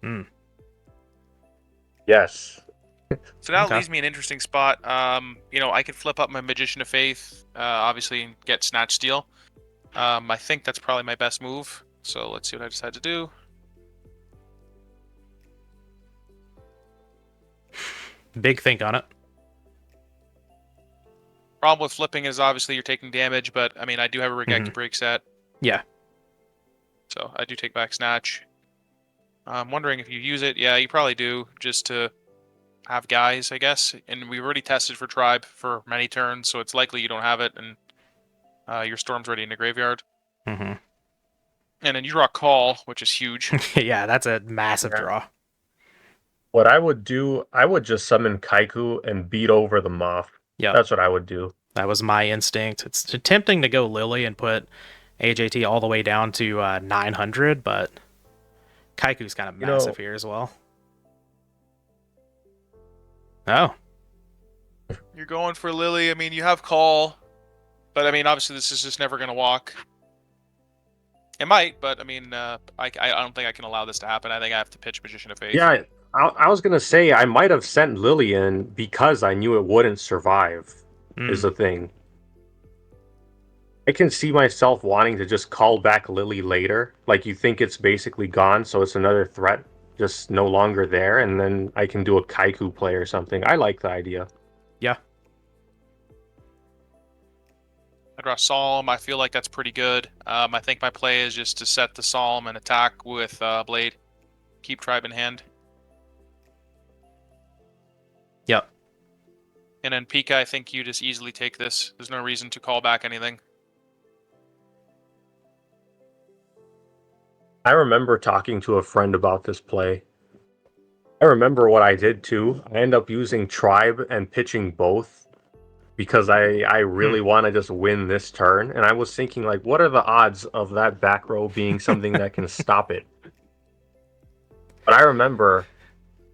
Hmm. Yes. So now Okay. it leaves me an interesting spot. I could flip up my Magician of Faith, obviously, and get Snatch Steal. I think that's probably my best move. So let's see what I decide to do. Big think on it. Problem with flipping is obviously you're taking damage, but I mean I do have a Regect to break set, Yeah. so I do take back Snatch. I'm wondering if you use it. Yeah, you probably do, just to have guys, I guess. And we've already tested for Tribe for many turns, so it's likely you don't have it, and your Storm's already in the graveyard. Mm-hmm. And then you draw Call, which is huge. Yeah, that's a massive Yeah. draw. What I would do, I would just summon Kaiku and beat over the Moth. Yep. That's what I would do. That was my instinct. It's tempting to go Lily and put AJT all the way down to 900, but Kaiku's kind of massive here as well. Oh. You're going for Lily. I mean, you have Call, but I mean, obviously this is just never going to walk. It might, but I mean, I don't think I can allow this to happen. I think I have to pitch Magician of Faith. Yeah, I was going to say I might have sent Lily in because I knew it wouldn't survive, is the thing. I can see myself wanting to just call back Lily later. Like, you think it's basically gone, so it's another threat just no longer there, and then I can do a Kaiku play or something. I like the idea. Yeah. I draw Solemn. I feel like that's pretty good. I think my play is just to set the Solemn and attack with Blade. Keep Tribe in hand. Yep. And then Pika, I think you just easily take this. There's no reason to call back anything. I remember talking to a friend about this play. I remember what I did too. I end up using Tribe and pitching both because I really want to just win this turn. And I was thinking, like, what are the odds of that back row being something that can stop it? But I remember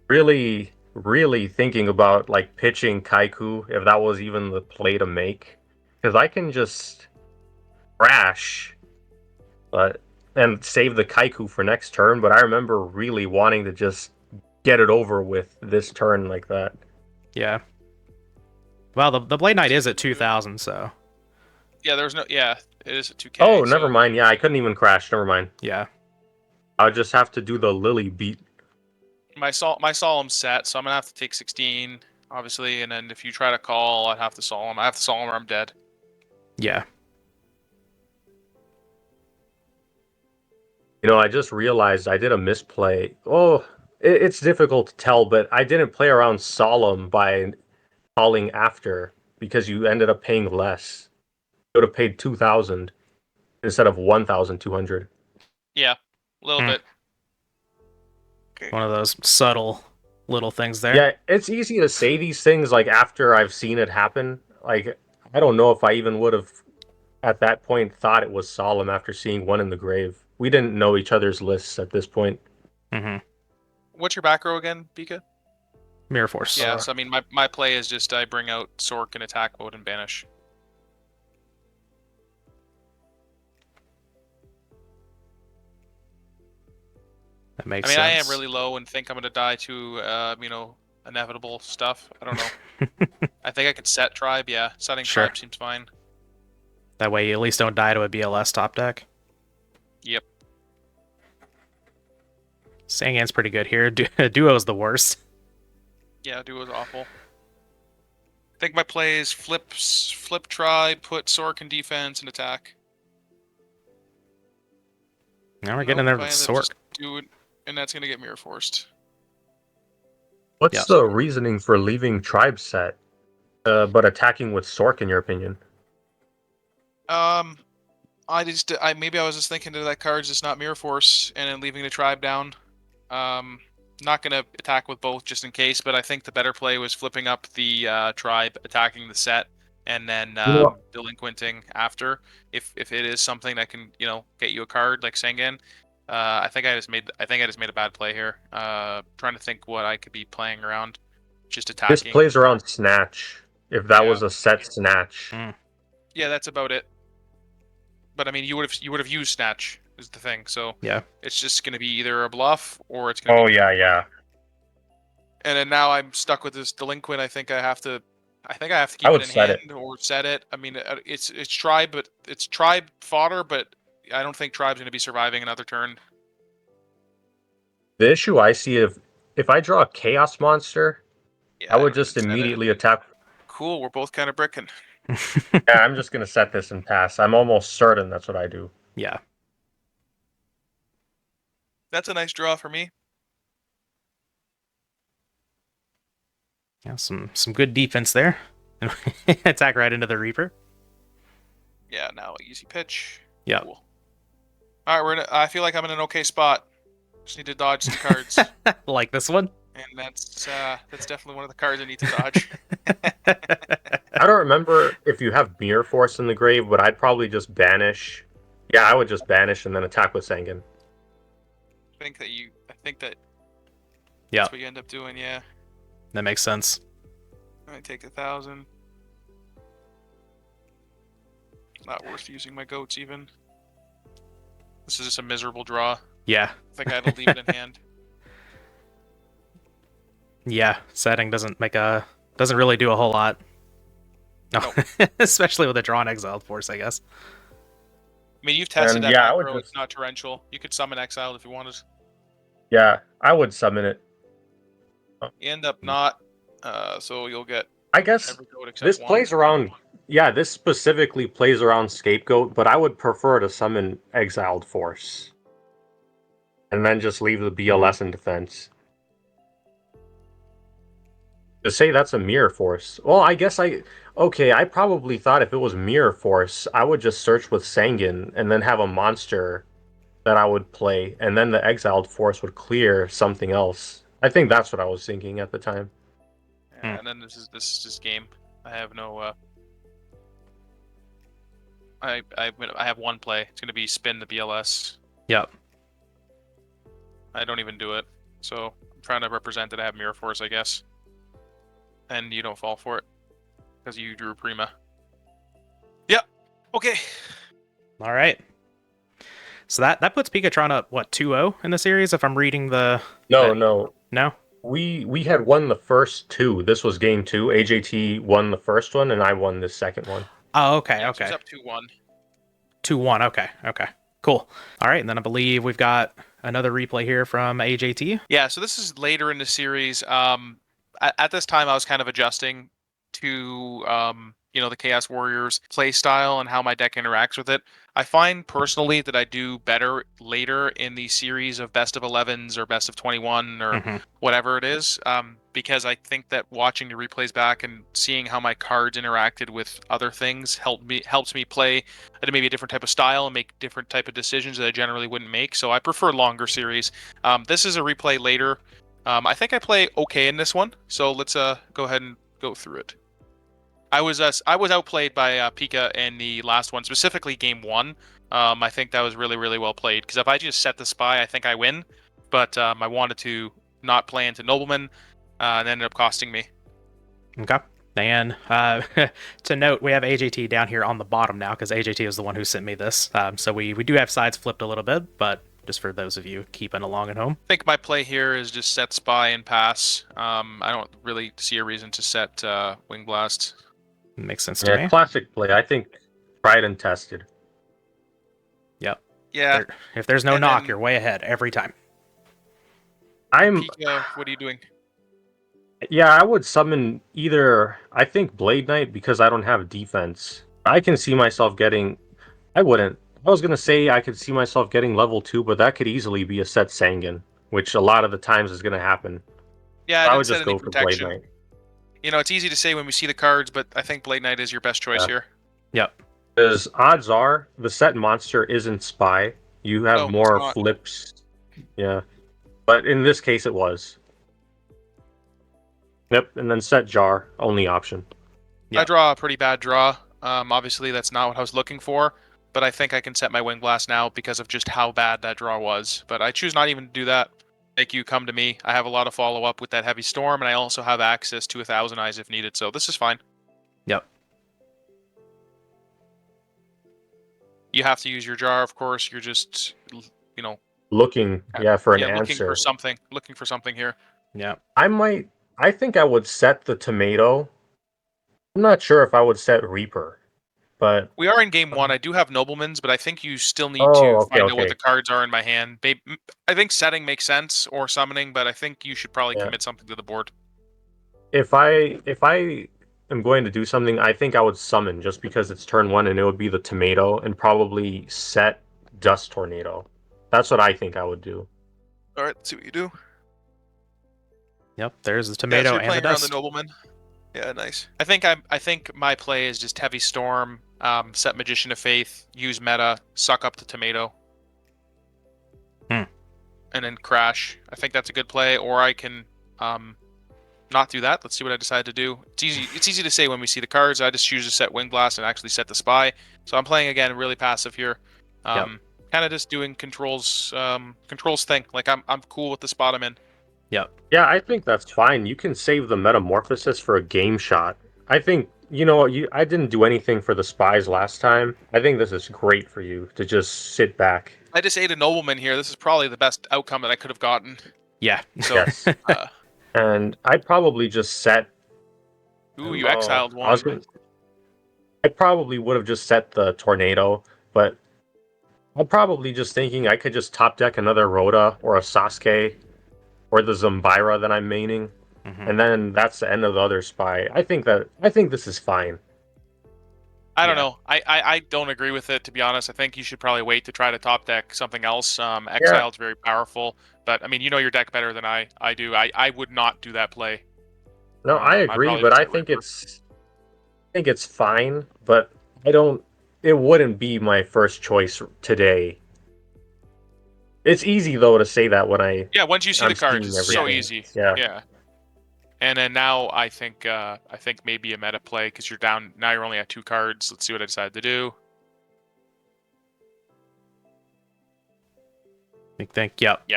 really, really thinking about, like, pitching Kaiku, if that was even the play to make. Because I can just crash and save the Kaiku for next turn, but I remember really wanting to just get it over with this turn like that. Yeah. Well, the Blade Knight is at 2,000, so. Yeah, there's no. Yeah, it is at 2K. Oh, never mind. Yeah, I couldn't even crash. Never mind. Yeah. I'll just have to do the Lily beat. My Solemn's set, so I'm gonna have to take 16, obviously, and then if you try to call, I'd have to Solemn. I have to Solemn or I'm dead. Yeah. I just realized I did a misplay. Oh, it's difficult to tell, but I didn't play around Solemn by calling after because you ended up paying less. You would have paid 2,000 instead of 1,200. Yeah, a little Hmm. bit. Okay. One of those subtle little things there. Yeah, it's easy to say these things like after I've seen it happen. Like I don't know if I even would have at that point thought it was Solemn after seeing one in the grave. We didn't know each other's lists at this point. Mm-hmm. What's your back row again, Pika? Mirror Force. Yeah, so I mean, my play is just I bring out Sork in attack mode and banish. That makes I mean, sense. I am really low and think I'm gonna die to, inevitable stuff. I don't know. I think I could set tribe. Yeah, setting Sure. tribe seems fine. That way you at least don't die to a BLS top deck. Yep. Sangan's pretty good here. Duo's the worst. Yeah, duo's awful. I think my play is flip tribe, put Sork in defense and attack. Now we're getting in there If I with end up Sork. just do it, and that's gonna get mirror forced. What's Yes. the reasoning for leaving tribe set, but attacking with Sork, in your opinion? Maybe I was just thinking that card's just not mirror force, and then leaving the tribe down. Not gonna attack with both just in case, but I think the better play was flipping up the tribe, attacking the set, and then delinquenting after. If it is something that can get you a card like Sengen, I think I just made a bad play here. Trying to think what I could be playing around, just attacking. This plays around Snatch. If that Yeah. was a set Snatch. Yeah, that's about it. But I mean, you would have used Snatch is the thing. So Yeah. it's just going to be either a bluff or it's going to Oh be. yeah. And then now I'm stuck with this delinquent. I think I have to keep I would it in set hand or set it. I mean, it's tribe, but it's tribe fodder. But I don't think tribe's going to be surviving another turn. The issue I see if I draw a Chaos Monster, Yeah, I would don't just even set it. immediately attack. Cool, we're both kind of bricking. Yeah, I'm just gonna set this and pass. I'm almost certain that's what I do. Yeah. That's a nice draw for me. Yeah, some good defense there. Attack right into the Reaper. Yeah, now easy pitch. Yeah. Cool. All right, I feel like I'm in an okay spot. Just need to dodge some cards. Like this one. And that's definitely one of the cards I need to dodge. I don't remember if you have Mirror Force in the grave, but I'd probably just banish. Yeah, I would just banish and then attack with Sengen. I think that Yeah. that's what you end up doing, yeah. That makes sense. I take 1,000. Not worth using my goats even. This is just a miserable draw. Yeah. I think I had to leave it in hand. Yeah. Setting doesn't really do a whole lot. No. Nope. Especially with a drawn exiled force, I guess. I mean, you've tested And that yeah, I would macro. just- It's not torrential. You could summon exiled if you wanted. Yeah, I would summon it. You end up not, so you'll get I guess every goat except this one. plays around. Yeah, this specifically plays around Scapegoat, but I would prefer to summon Exiled Force. And then just leave the BLS in defense. To say that's a Mirror Force. Well, I guess I probably thought if it was Mirror Force, I would just search with Sanguine and then have a monster that I would play, and then the Exiled Force would clear something else. I think that's what I was thinking at the time. Yeah, and then this is just game. I have no. I have one play. It's gonna be spin the BLS. Yep. I don't even do it. So I'm trying to represent that I have Mirror Force, I guess. And you don't fall for it because you drew Prima. Yep. Okay. All right. So that puts Picatron up, what, 2-0 in the series, if I'm reading the... No. No? We had won the first two. This was game 2. AJT won the first one, and I won the second one. Oh, okay, Yeah, okay. So it's up 2-1. 2-1, okay. Cool. All right, and then I believe we've got another replay here from AJT. Yeah, so this is later in the series. At this time, I was kind of adjusting to, the Chaos Warriors play style and how my deck interacts with it. I find personally that I do better later in the series of best of 11s or best of 21 or Hmm. whatever it is, because I think that watching the replays back and seeing how my cards interacted with other things helps me play at maybe a different type of style and make different type of decisions that I generally wouldn't make. So I prefer longer series. This is a replay later. I think I play okay in this one, so let's go ahead and go through it. I was outplayed by Pika in the last one, specifically game one. I think that was really, really well played, because if I just set the spy, I think I win. But I wanted to not play into Nobleman, and it ended up costing me. Okay. And to note, we have AJT down here on the bottom now because AJT is the one who sent me this. So we do have sides flipped a little bit, but just for those of you keeping along at home. I think my play here is just set spy and pass. I don't really see a reason to set Wing Blast. Makes sense to Yeah, me. classic play. I think tried and tested. Yep. Yeah. If there's no And knock, then- you're way ahead every time. Pika, what are you doing? Yeah, I would summon either, I think Blade Knight, because I don't have defense. I can see myself getting, I wouldn't. I was going to say I could see myself getting level 2, but that could easily be a set Sangan, which a lot of the times is going to happen. Yeah, I didn't would set just any go for Blade protection. Knight. It's easy to say when we see the cards, but I think Blade Knight is your best choice Yeah. here. Yep. Because odds are the set monster isn't Spy. You have Oh, it's more not. flips. Yeah. But in this case, it was. Yep, and then set Jar, only option. Yeah. I draw a pretty bad draw. Obviously, that's not what I was looking for, but I think I can set my Wing Blast now because of just how bad that draw was. But I choose not even to do that. Make you come to me. I have a lot of follow-up with that Heavy Storm, and I also have access to 1,000 Eyes if needed, so this is fine. Yep. You have to use your Jar, of course. You're just, Looking, for an looking answer. Looking for something here. Yep. I think I would set the tomato. I'm not sure if I would set Reaper, but We are in game one. I do have Noblemans, but I think you still need Oh, to okay, find out what okay. the cards are in my hand. I think setting makes sense, or summoning, but I think you should probably Yeah. commit something to the board. if I am going to do something, I think I would summon just because it's turn 1 and it would be the tomato and probably set Dust Tornado. That's what I think I would do. All right, let's see what you do. Yep. There's the Yeah, tomato so you're and the playing around dust. the Nobleman. Yeah, nice. I think my play is just Heavy Storm, set Magician of Faith, use meta, suck up the tomato, and then crash. I think that's a good play. Or I can not do that. Let's see what I decide to do. It's easy to say when we see the cards. I just choose to set Wing Blast and actually set the Spy. So I'm playing again really passive here. Yep. Kind of just doing controls thing. Like I'm cool with the spot I'm in. Yep. Yeah, I think that's fine. You can save the Metamorphosis for a game shot. I think, I didn't do anything for the spies last time. I think this is great for you to just sit back. I just ate a Nobleman here. This is probably the best outcome that I could have gotten. Yeah. So, Yes. And I'd probably just set... ooh, you exiled I one. probably would have just set the Tornado, but I'm probably just thinking I could just top deck another Rhoda or a Sasuke or the Zumbira that I'm maining, and then that's the end of the other spy. I think this is fine. I don't Yeah. know. I don't agree with it, to be honest. I think you should probably wait to try to top deck something else. Exiled's very powerful, but I mean, you know your deck better than I do. I would not do that play. No, I I'd agree, probably but just I hit think Reaper. it's fine, but it wouldn't be my first choice today. It's easy though to say that when Once you see I'm the cards, seeing it's so everything. easy. Yeah. And then now I think maybe a meta play because you're down now. You're only at 2 cards. Let's see what I decide to do. Think. Yep.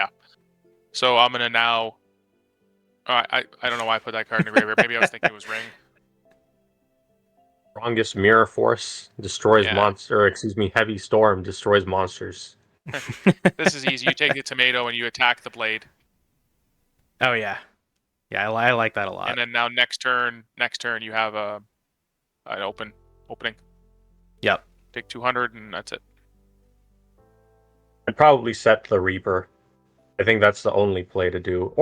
So I'm gonna now. I don't know why I put that card in the graveyard. Maybe I was thinking it was Ring. Strongest Mirror Force destroys Yeah. Heavy Storm destroys monsters. This is easy. You take the tomato and you attack the blade. Oh yeah. Yeah, I like that a lot. And then now next turn you have an opening. Yep. Take 200 and that's it. I'd probably set the Reaper. I think that's the only play to do.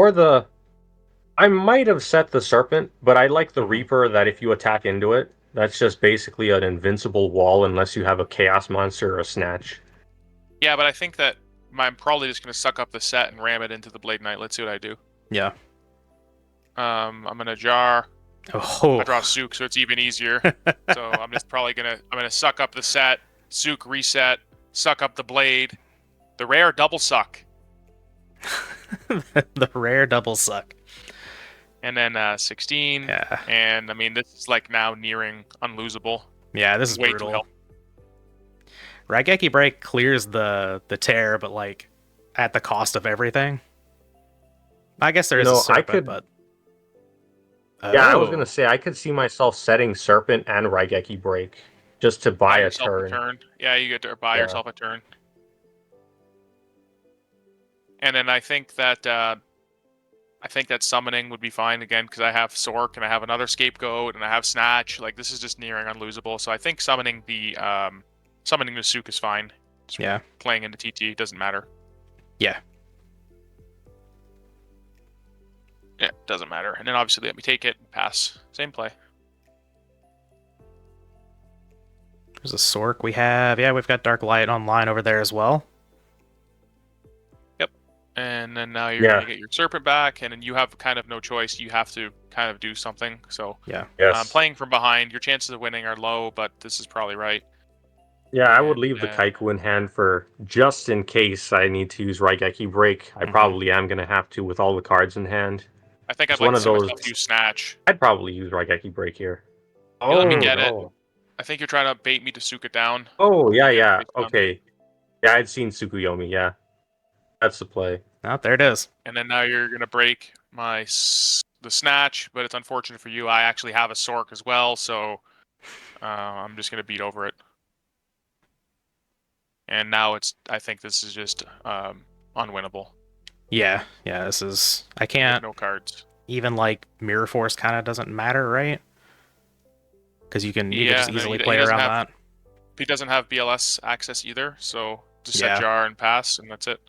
I might have set the Serpent, but I like the Reaper that if you attack into it, That's just basically an invincible wall unless you have a Chaos Monster or a Snatch. Yeah, but I think that I'm probably just going to suck up the set and ram it into the Blade Knight. Let's see what I do. Yeah. I'm going to jar. Oh. I draw Sook, so it's even easier. So I'm just probably I'm gonna suck up the set, Sook reset, suck up the blade, the rare double suck, The rare double suck. and then 16. Yeah. And I mean, this is like now nearing unlosable. Yeah, this is Way too brutal. helpful. Raigeki Break clears the tear, but like at the cost of everything. I guess there is a serpent, but Yeah, I was Oh. gonna say I could see myself setting Serpent and Raigeki Break just to buy a yourself turn. Yeah, you get to buy Yeah. yourself a turn. And then I think that summoning would be fine again because I have Sork and I have another scapegoat and I have Snatch. Like this is just nearing unlosable. So I think summoning the Sook is fine. Just Yeah. playing into TT doesn't matter. Yeah. Yeah, doesn't matter. And then obviously let me take it and pass. Same play. There's a Sork we have. Yeah, we've got Dark Light online over there as well. Yep. And then now you're going to get your Serpent back, and then you have kind of no choice. You have to kind of do something. So Yeah. Yes. playing from behind, your chances of winning are low, but this is probably right. Yeah, I would leave the Kaiku in hand for just in case I need to use Raigeki Break. I probably am going to have to with all the cards in hand. I think It's I'd like one to of see those- myself use Snatch. I'd probably use Raigeki Break here. You let me get no. it. I think you're trying to bait me to Sook it down. Oh, yeah, Get it yeah. face down. Okay. Yeah, I'd seen Tsukuyomi, yeah. That's the play. Oh, there it is. And then now you're going to break the Snatch, but it's unfortunate for you. I actually have a Sork as well, so I'm just going to beat over it. And now I think this is just unwinnable. Yeah. Yeah, this is... I With can't... no cards. Even like Mirror Force kind of doesn't matter, right? Because you can just easily play around that. He doesn't have BLS access either, so just set jar and pass, and that's it.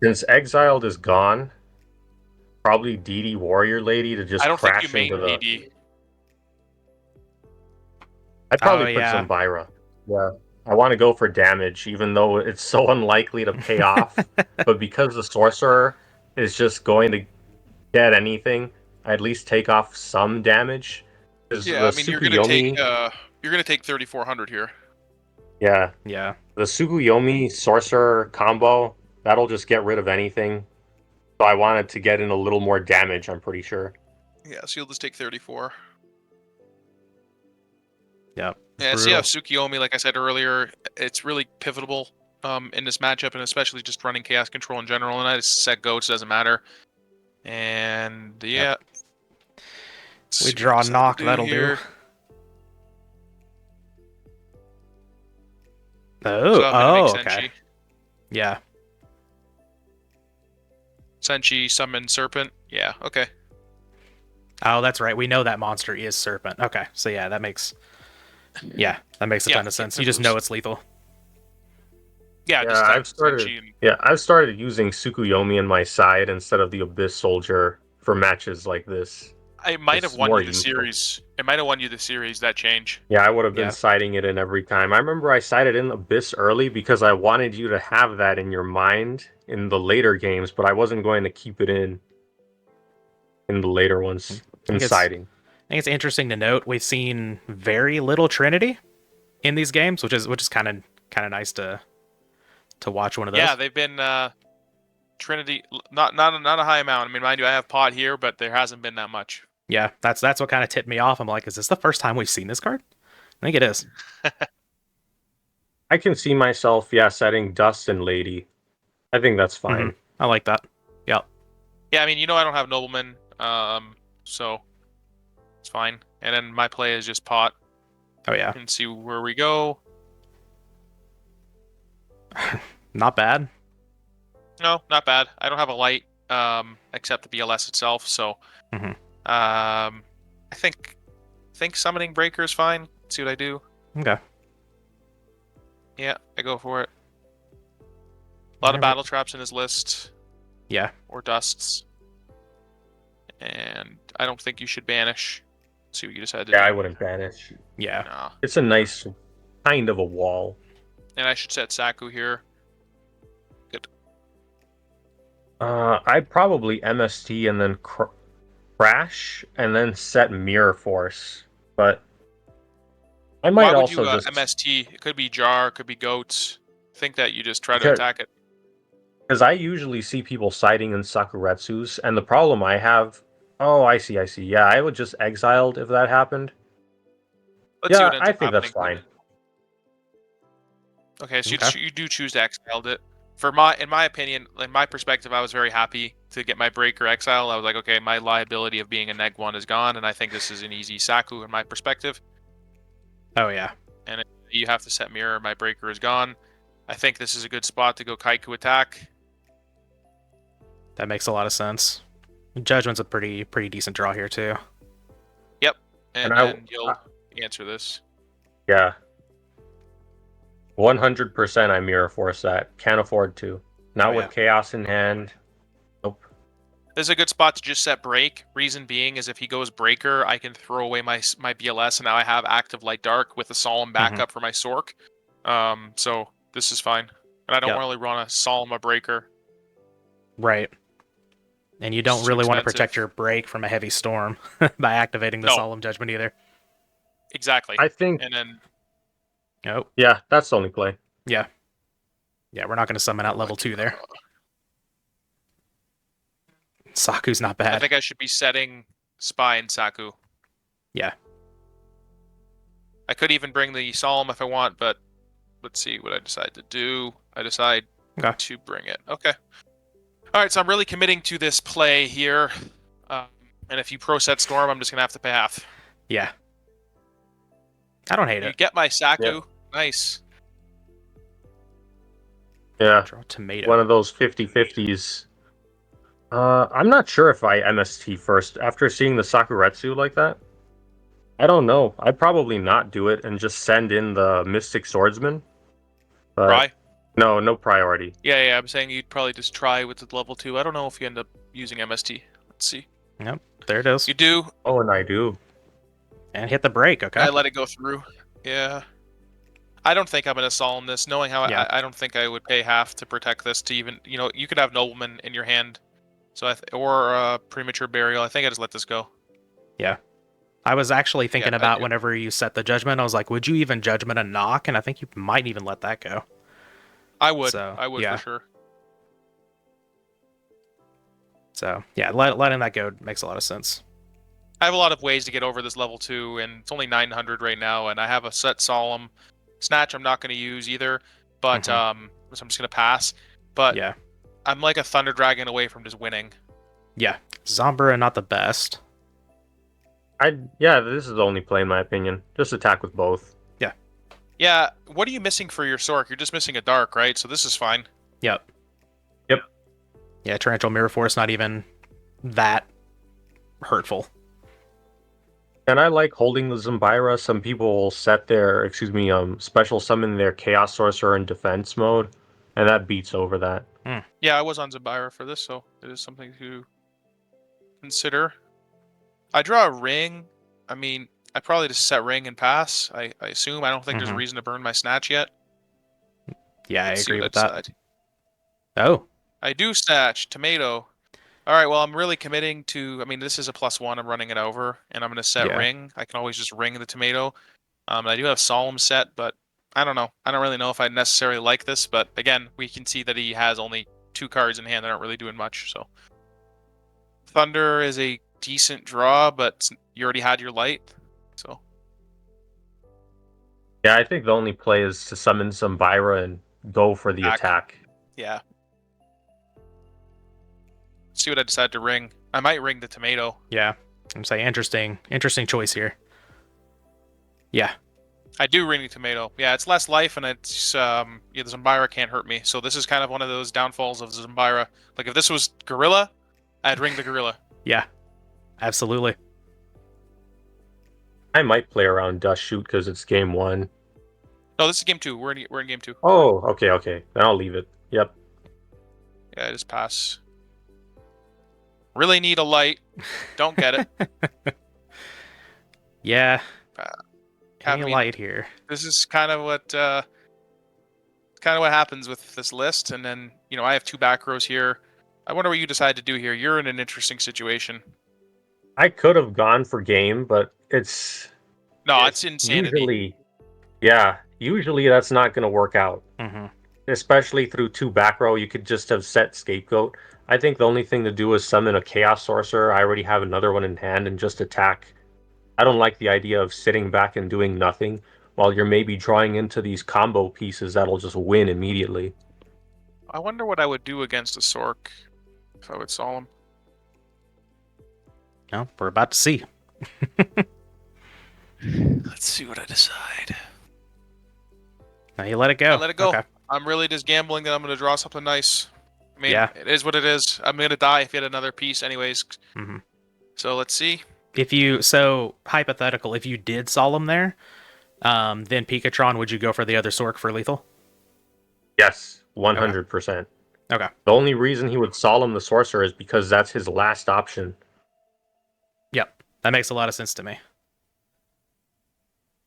Since Exiled is gone, probably DD Warrior Lady to just crash into the... DD. I'd probably put some Byra. Yeah. I want to go for damage, even though it's so unlikely to pay off. But because the Sorcerer is just going to get anything, I at least take off some damage. Yeah, I mean, you're gonna take 3,400 here. Yeah. Yeah. The Tsukuyomi Sorcerer combo, that'll just get rid of anything. So I wanted to get in a little more damage, I'm pretty sure. Yeah, so you'll just take 34. Yep. Yeah, see how Tsukuyomi, like I said earlier, it's really pivotal in this matchup, and especially just running Chaos Control in general. And I just set goats, doesn't matter. And yeah. We draw a knock, that'll do. Oh, okay. Yeah. Senshi, summon Serpent. Yeah, okay. Oh, that's right. We know that monster is Serpent. Okay, so yeah, that makes a ton of sense. You just know it's lethal. I've started using Tsukuyomi in my side instead of the Abyss Soldier for matches like this. It might have won you the series. It might have won you the series, that change. Yeah, I would have been siding it in every time. I remember I sided in Abyss early because I wanted you to have that in your mind in the later games, but I wasn't going to keep it in the later ones in siding. I think it's interesting to note we've seen very little Trinity in these games, which is kind of nice to watch one of those. Yeah, they've been Trinity not a high amount. I mean, mind you, I have Pot here, but there hasn't been that much. Yeah, that's what kind of tipped me off. I'm like, is this the first time we've seen this card? I think it is. I can see myself, setting Dust and Lady. I think that's fine. Mm-hmm. I like that. Yep. Yeah, I mean, I don't have Nobleman, so it's fine. And then my play is just Pot. Oh yeah. And see where we go. Not bad. No, not bad. I don't have a light, except the BLS itself. So, I think summoning Breaker is fine. Let's see what I do. Okay. Yeah, I go for it. A lot of battle traps in his list. Yeah. Or dusts. And I don't think you should banish. Let's see what you decide to Yeah, do. I wouldn't banish. Yeah. Nah. It's a nice kind of a wall. And I should set Saku here. Good. I'd probably MST and then crash and then set Mirror Force. But I Why might would also you just MST? It could be Jar, it could be Goats. I think that you just try to attack it. because I usually see people siding in Sakuretsus, and the problem I have. Oh, I see. Yeah, I would just exiled if that happened. Let's see Yeah, what ends I up think that's happening. fine. Okay, so Okay. you do choose to exile it. In my opinion, in my perspective, I was very happy to get my breaker exile. I was like, okay, my liability of being a neg one is gone, and I think this is an easy Saku in my perspective. Oh yeah. And if you have to set mirror, my breaker is gone. I think this is a good spot to go Kaiku attack. That makes a lot of sense. Judgment's a pretty decent draw here too. Yep, and then you'll answer this. Yeah. 100% I Mirror Force that. Can't afford to. Not Oh, with yeah. Chaos in hand. Nope. This is a good spot to just set break. Reason being is if he goes breaker, I can throw away my BLS, and now I have active light dark with a solemn backup for my Sork. So this is fine, and I don't Yep. really want to solemn a breaker. Right. And you don't It's too really want to expensive. protect your break from a heavy storm by activating the No. Solemn Judgment either. Exactly. I think. And then Nope. Yeah, that's the only play. Yeah. Yeah, we're not going to summon out level 2 there. Saku's not bad. I think I should be setting Spy and Saku. Yeah. I could even bring the Solemn if I want, but let's see what I decide to do. I decide to bring it. Okay. All right, so I'm really committing to this play here. And if you pro set Storm, I'm just going to have to pay half. Yeah. I don't hate You it. get my Saku. Yep. Nice. Yeah. Draw tomato. One of those 50-50s. I'm not sure if I MST first after seeing the Sakuretsu like that. I don't know. I'd probably not do it and just send in the Mystic Swordsman. But Try. no priority. Yeah, I'm saying you'd probably just try with the level 2. I don't know if you end up using MST. Let's see. Yep. There it is. You do. Oh, and I do. And hit the break, okay? I let it go through. Yeah. I don't think I'm going to solemn this, knowing how Yeah. I don't think I would pay half to protect this to even, you could have Nobleman in your hand. So or premature burial. I think I just let this go. Yeah. I was actually thinking I about do. whenever you set the judgment, I was like, would you even judgment a knock? And I think you might even let that go. I would. So, I would yeah. for sure. So, yeah, letting that go makes a lot of sense. I have a lot of ways to get over this level 2, and it's only 900 right now, and I have a set Solemn. Snatch I'm not going to use either, but so I'm just going to pass. But Yeah. I'm like a Thunder Dragon away from just winning. Yeah. Zombra not the best. Yeah, this is the only play in my opinion. Just attack with both. Yeah, what are you missing for your Sork? You're just missing a Dark, right? So this is fine. Yep. Yep. Yeah, Torrential Mirror Force not even that hurtful. And I like holding the Zambira. Some people will set their, special summon their Chaos Sorcerer in defense mode, and that beats over that. Yeah, I was on Zambira for this, so it is something to consider. I draw a ring. I mean, I probably just set ring and pass. I assume. I don't think there's a reason to burn my Snatch yet. Yeah, Let's I agree see what with that. decide. Oh. I do Snatch. Tomato. All right, well, I'm really committing to... I mean, this is a +1. I'm running it over, and I'm going to set ring. I can always just ring the tomato. I do have Solemn set, but I don't know. I don't really know if I necessarily like this, but again, we can see that he has only 2 cards in hand that aren't really doing much, so... Thunder is a decent draw, but you already had your light, so... Yeah, I think the only play is to summon some Vira and go for the attack. Yeah. See what I decide to ring. I might ring the tomato. Yeah. I'm saying interesting choice here. Yeah. I do ring the tomato. Yeah, it's less life, and it's the Zambira can't hurt me. So this is kind of one of those downfalls of Zambira. Like if this was Gorilla, I'd ring the Gorilla. Yeah. Absolutely. I might play around Dust Shoot because it's game 1. No, this is game 2. We're in game 2. Oh, okay. Then I'll leave it. Yep. Yeah, I just pass. Really need a light. Don't get it. Yeah. Uh, Any I mean, light here? this is kind of what happens with this list. And then I have 2 back rows here. I wonder what you decide to do here. You're in an interesting situation. I could have gone for game, but No, it's it's insanity. usually that's not going to work out. Mm-hmm. Especially through 2 back row, you could just have set scapegoat. I think the only thing to do is summon a chaos sorcerer. I already have another one in hand and just attack. I don't like the idea of sitting back and doing nothing while you're maybe drawing into these combo pieces that'll just win immediately. I wonder what I would do against a Sork if I would Solemn. No, we're about to see. Let's see what I decide. Now you let it go. I let it go. Okay. I'm really just gambling that I'm going to draw something nice. I mean, Yeah. it is what it is. I'm going to die if you had another piece anyways. Mm-hmm. So let's see. So hypothetical, if you did Solemn there, then Picatron, would you go for the other Sork for lethal? Yes, 100%. Okay. The only reason he would solemn the sorcerer is because that's his last option. Yep. That makes a lot of sense to me.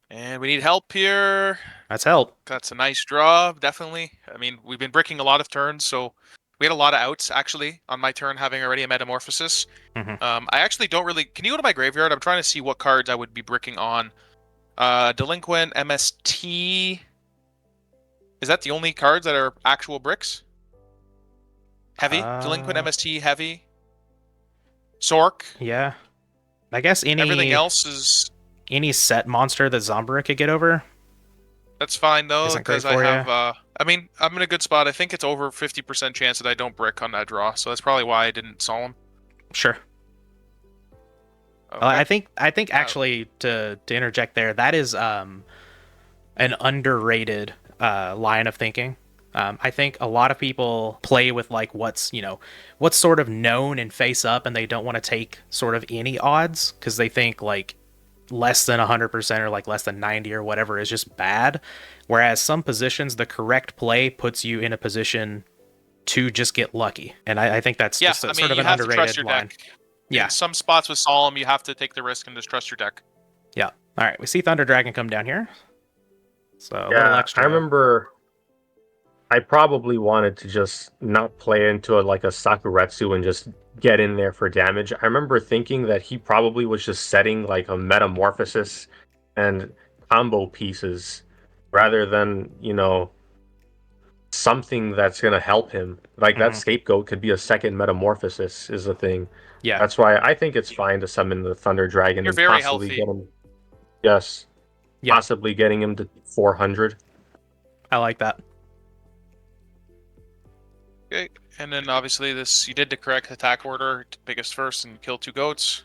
And we need help here. That's help. That's a nice draw, definitely. I mean, we've been bricking a lot of turns, so we had a lot of outs, actually, on my turn, having already a Metamorphosis. Mm-hmm. I actually don't really... Can you go to my graveyard? I'm trying to see what cards I would be bricking on. Delinquent, MST... Is that the only cards that are actual bricks? Heavy? Delinquent, MST, heavy? Sork? Yeah. I guess Everything else is... Any set monster that Zombra could get over. That's fine, though, Isn't great because I for have... ya. I mean, I'm in a good spot. I think it's over 50% chance that I don't brick on that draw, so that's probably why I didn't Solemn. Sure. Okay. I think actually to interject there, that is an underrated line of thinking. I think a lot of people play with like what's sort of known and face up, and they don't want to take sort of any odds because they think like less than 100% or like less than 90 or whatever is just bad. Whereas some positions, the correct play puts you in a position to just get lucky, and I think that's just I mean, sort of you an have to trust underrated your line. deck. Yeah. In some spots with Solemn, you have to take the risk and just trust your deck. Yeah. All right. We see Thunder Dragon come down here. So a little extra. I remember I probably wanted to just not play into like a Sakuretsu and just get in there for damage. I remember thinking that he probably was just setting like a Metamorphosis and combo pieces rather than, something that's going to help him. Like that scapegoat could be a second Metamorphosis is the thing. Yeah. That's why I think it's fine to summon the Thunder Dragon You're and very possibly healthy. get him. Yes. Yeah. Possibly getting him to 400. I like that. Okay, and then obviously you did the correct attack order, biggest first and kill 2 goats.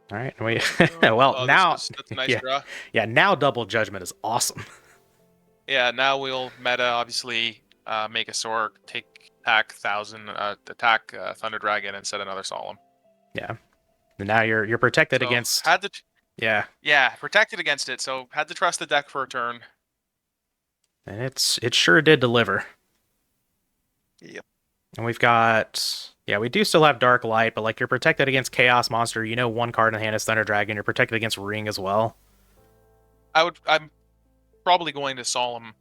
All right. We well now That's a nice yeah. draw. Yeah, now double judgment is awesome. Yeah, now we'll meta obviously make a Sork, take attack 1000, attack Thunder Dragon, and set another Solemn. Yeah. And now you're protected So, against. Yeah, protected against it. So had to trust the deck for a turn. And it sure did deliver. Yep. And we've got we do still have Dark Light, but like you're protected against Chaos Monster. One card in the hand is Thunder Dragon. You're protected against Ring as well. I'm probably going to Solemn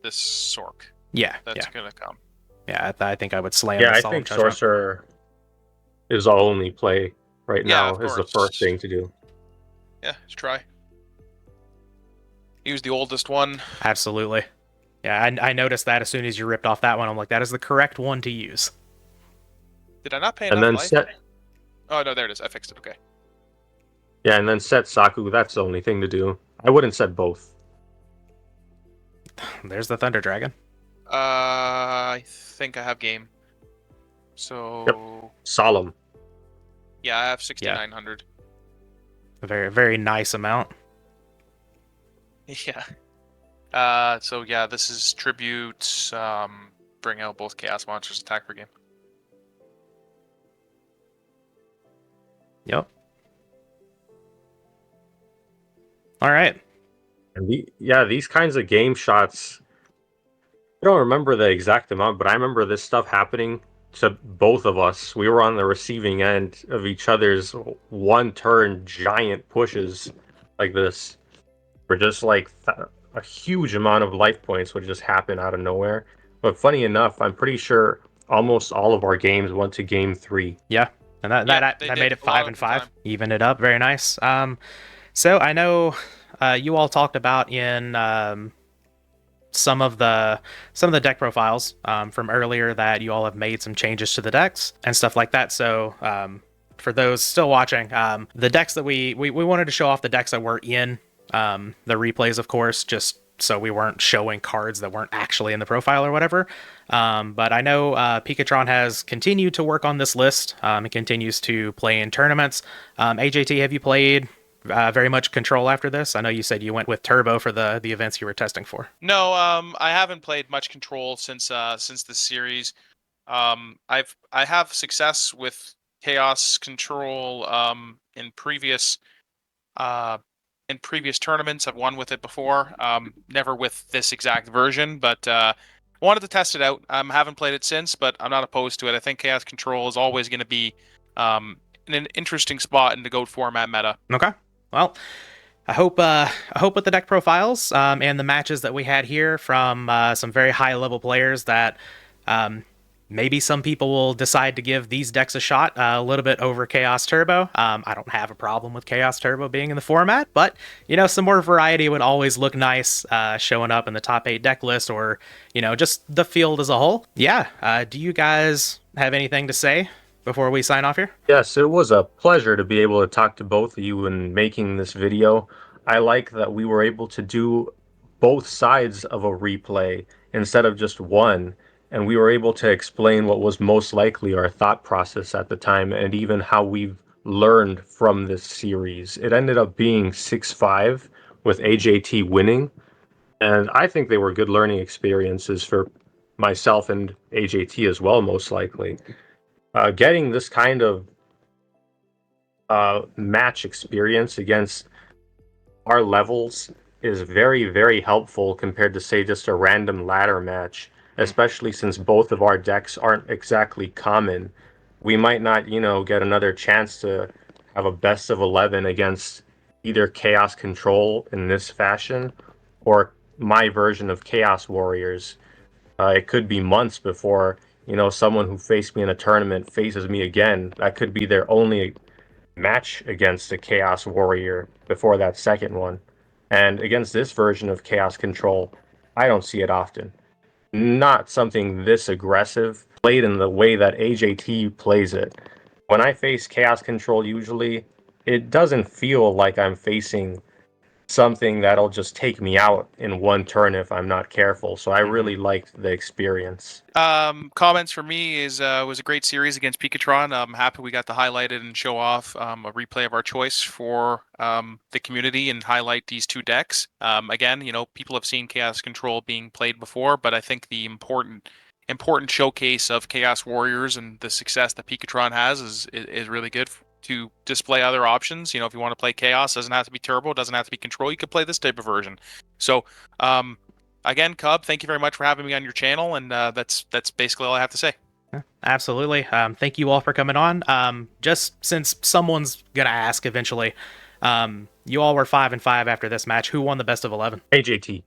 this Sork. Yeah. That's gonna come. Yeah, I think I would slam Yeah, the I Solemn think Judgment. Sorcerer is the only play right now. of Is the course. first thing to do. Yeah, let's try. Use the oldest one. Absolutely. Yeah, I noticed that as soon as you ripped off that one. I'm like, that is the correct one to use. Did I not pay And enough then life? set Oh no, there it is. I fixed it. Okay. Yeah, and then set Saku, that's the only thing to do. I wouldn't set both. There's the Thunder Dragon. I think I have game. So Solemn. yeah, I have 6,900. A very, very nice amount. Yeah. So yeah, this is tribute. Bring out both Chaos Monsters attack per game. Yep. All right. And these kinds of game shots, I don't remember the exact amount, but I remember this stuff happening to both of us. We were on the receiving end of each other's one-turn giant pushes like this. Where just like a huge amount of life points would just happen out of nowhere. But funny enough, I'm pretty sure almost all of our games went to game 3. Yeah, and that Yeah, that, they that did made it a lot five of and the five, time. even it up. Very nice. So I know you all talked about in some of the deck profiles from earlier that you all have made some changes to the decks and stuff like that. So for those still watching, the decks that we wanted to show off the decks that were in the replays, of course, just so we weren't showing cards that weren't actually in the profile or whatever. But I know Picatron has continued to work on this list and continues to play in tournaments. AJT, have you played very much Control after this? I know you said you went with Turbo for the events you were testing for. No, I haven't played much Control since the series. I have success with Chaos Control uh in previous tournaments. I've won with it before. Never with this exact version, but wanted to test it out. Haven't played it since, but I'm not opposed to it. I think Chaos Control is always going to be in an interesting spot in the GOAT format meta. Okay. Well, I hope with the deck profiles and the matches that we had here from some very high level players that maybe some people will decide to give these decks a shot a little bit over Chaos Turbo. I don't have a problem with Chaos Turbo being in the format, but some more variety would always look nice showing up in the top 8 deck list, or just the field as a whole. Yeah. Do you guys have anything to say before we sign off here? Yes, it was a pleasure to be able to talk to both of you in making this video. I like that we were able to do both sides of a replay instead of just one, and we were able to explain what was most likely our thought process at the time and even how we've learned from this series. It ended up being 6-5 with AJT winning, and I think they were good learning experiences for myself and AJT as well, most likely. Getting this kind of match experience against our levels is very, very helpful compared to, say, just a random ladder match, especially since both of our decks aren't exactly common. We might not, get another chance to have a best of 11 against either Chaos Control in this fashion or my version of Chaos Warriors. It could be months before, someone who faced me in a tournament faces me again. That could be their only match against a Chaos Warrior before that second one. And against this version of Chaos Control, I don't see it often. Not something this aggressive, played in the way that AJT plays it. When I face Chaos Control, usually, it doesn't feel like I'm facing something that'll just take me out in one turn if I'm not careful. So I really liked the experience. Comments for me is was a great series against Picatron. I'm happy we got to highlight it and show off a replay of our choice for the community and highlight these two decks. Again, people have seen Chaos Control being played before, but I think the important showcase of Chaos Warriors and the success that Picatron has is really good to display other options. If you want to play Chaos, doesn't have to be Turbo, doesn't have to be Control. You could play this type of version. So, again, Kuhb, thank you very much for having me on your channel, and that's basically all I have to say. Absolutely. Thank you all for coming on. Just since someone's gonna ask eventually, you all were 5-5 after this match. Who won the best of 11? AJT.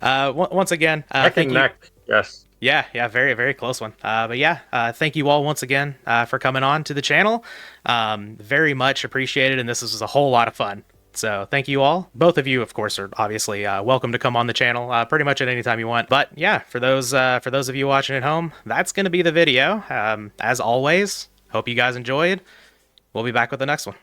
Once again, Neck thank and you. neck. Yes. Yeah, very, very close one. But yeah, thank you all once again for coming on to the channel. Very much appreciated, and this was a whole lot of fun. So thank you all. Both of you, of course, are obviously welcome to come on the channel pretty much at any time you want. But yeah, for those of you watching at home, that's going to be the video. As always, hope you guys enjoyed. We'll be back with the next one.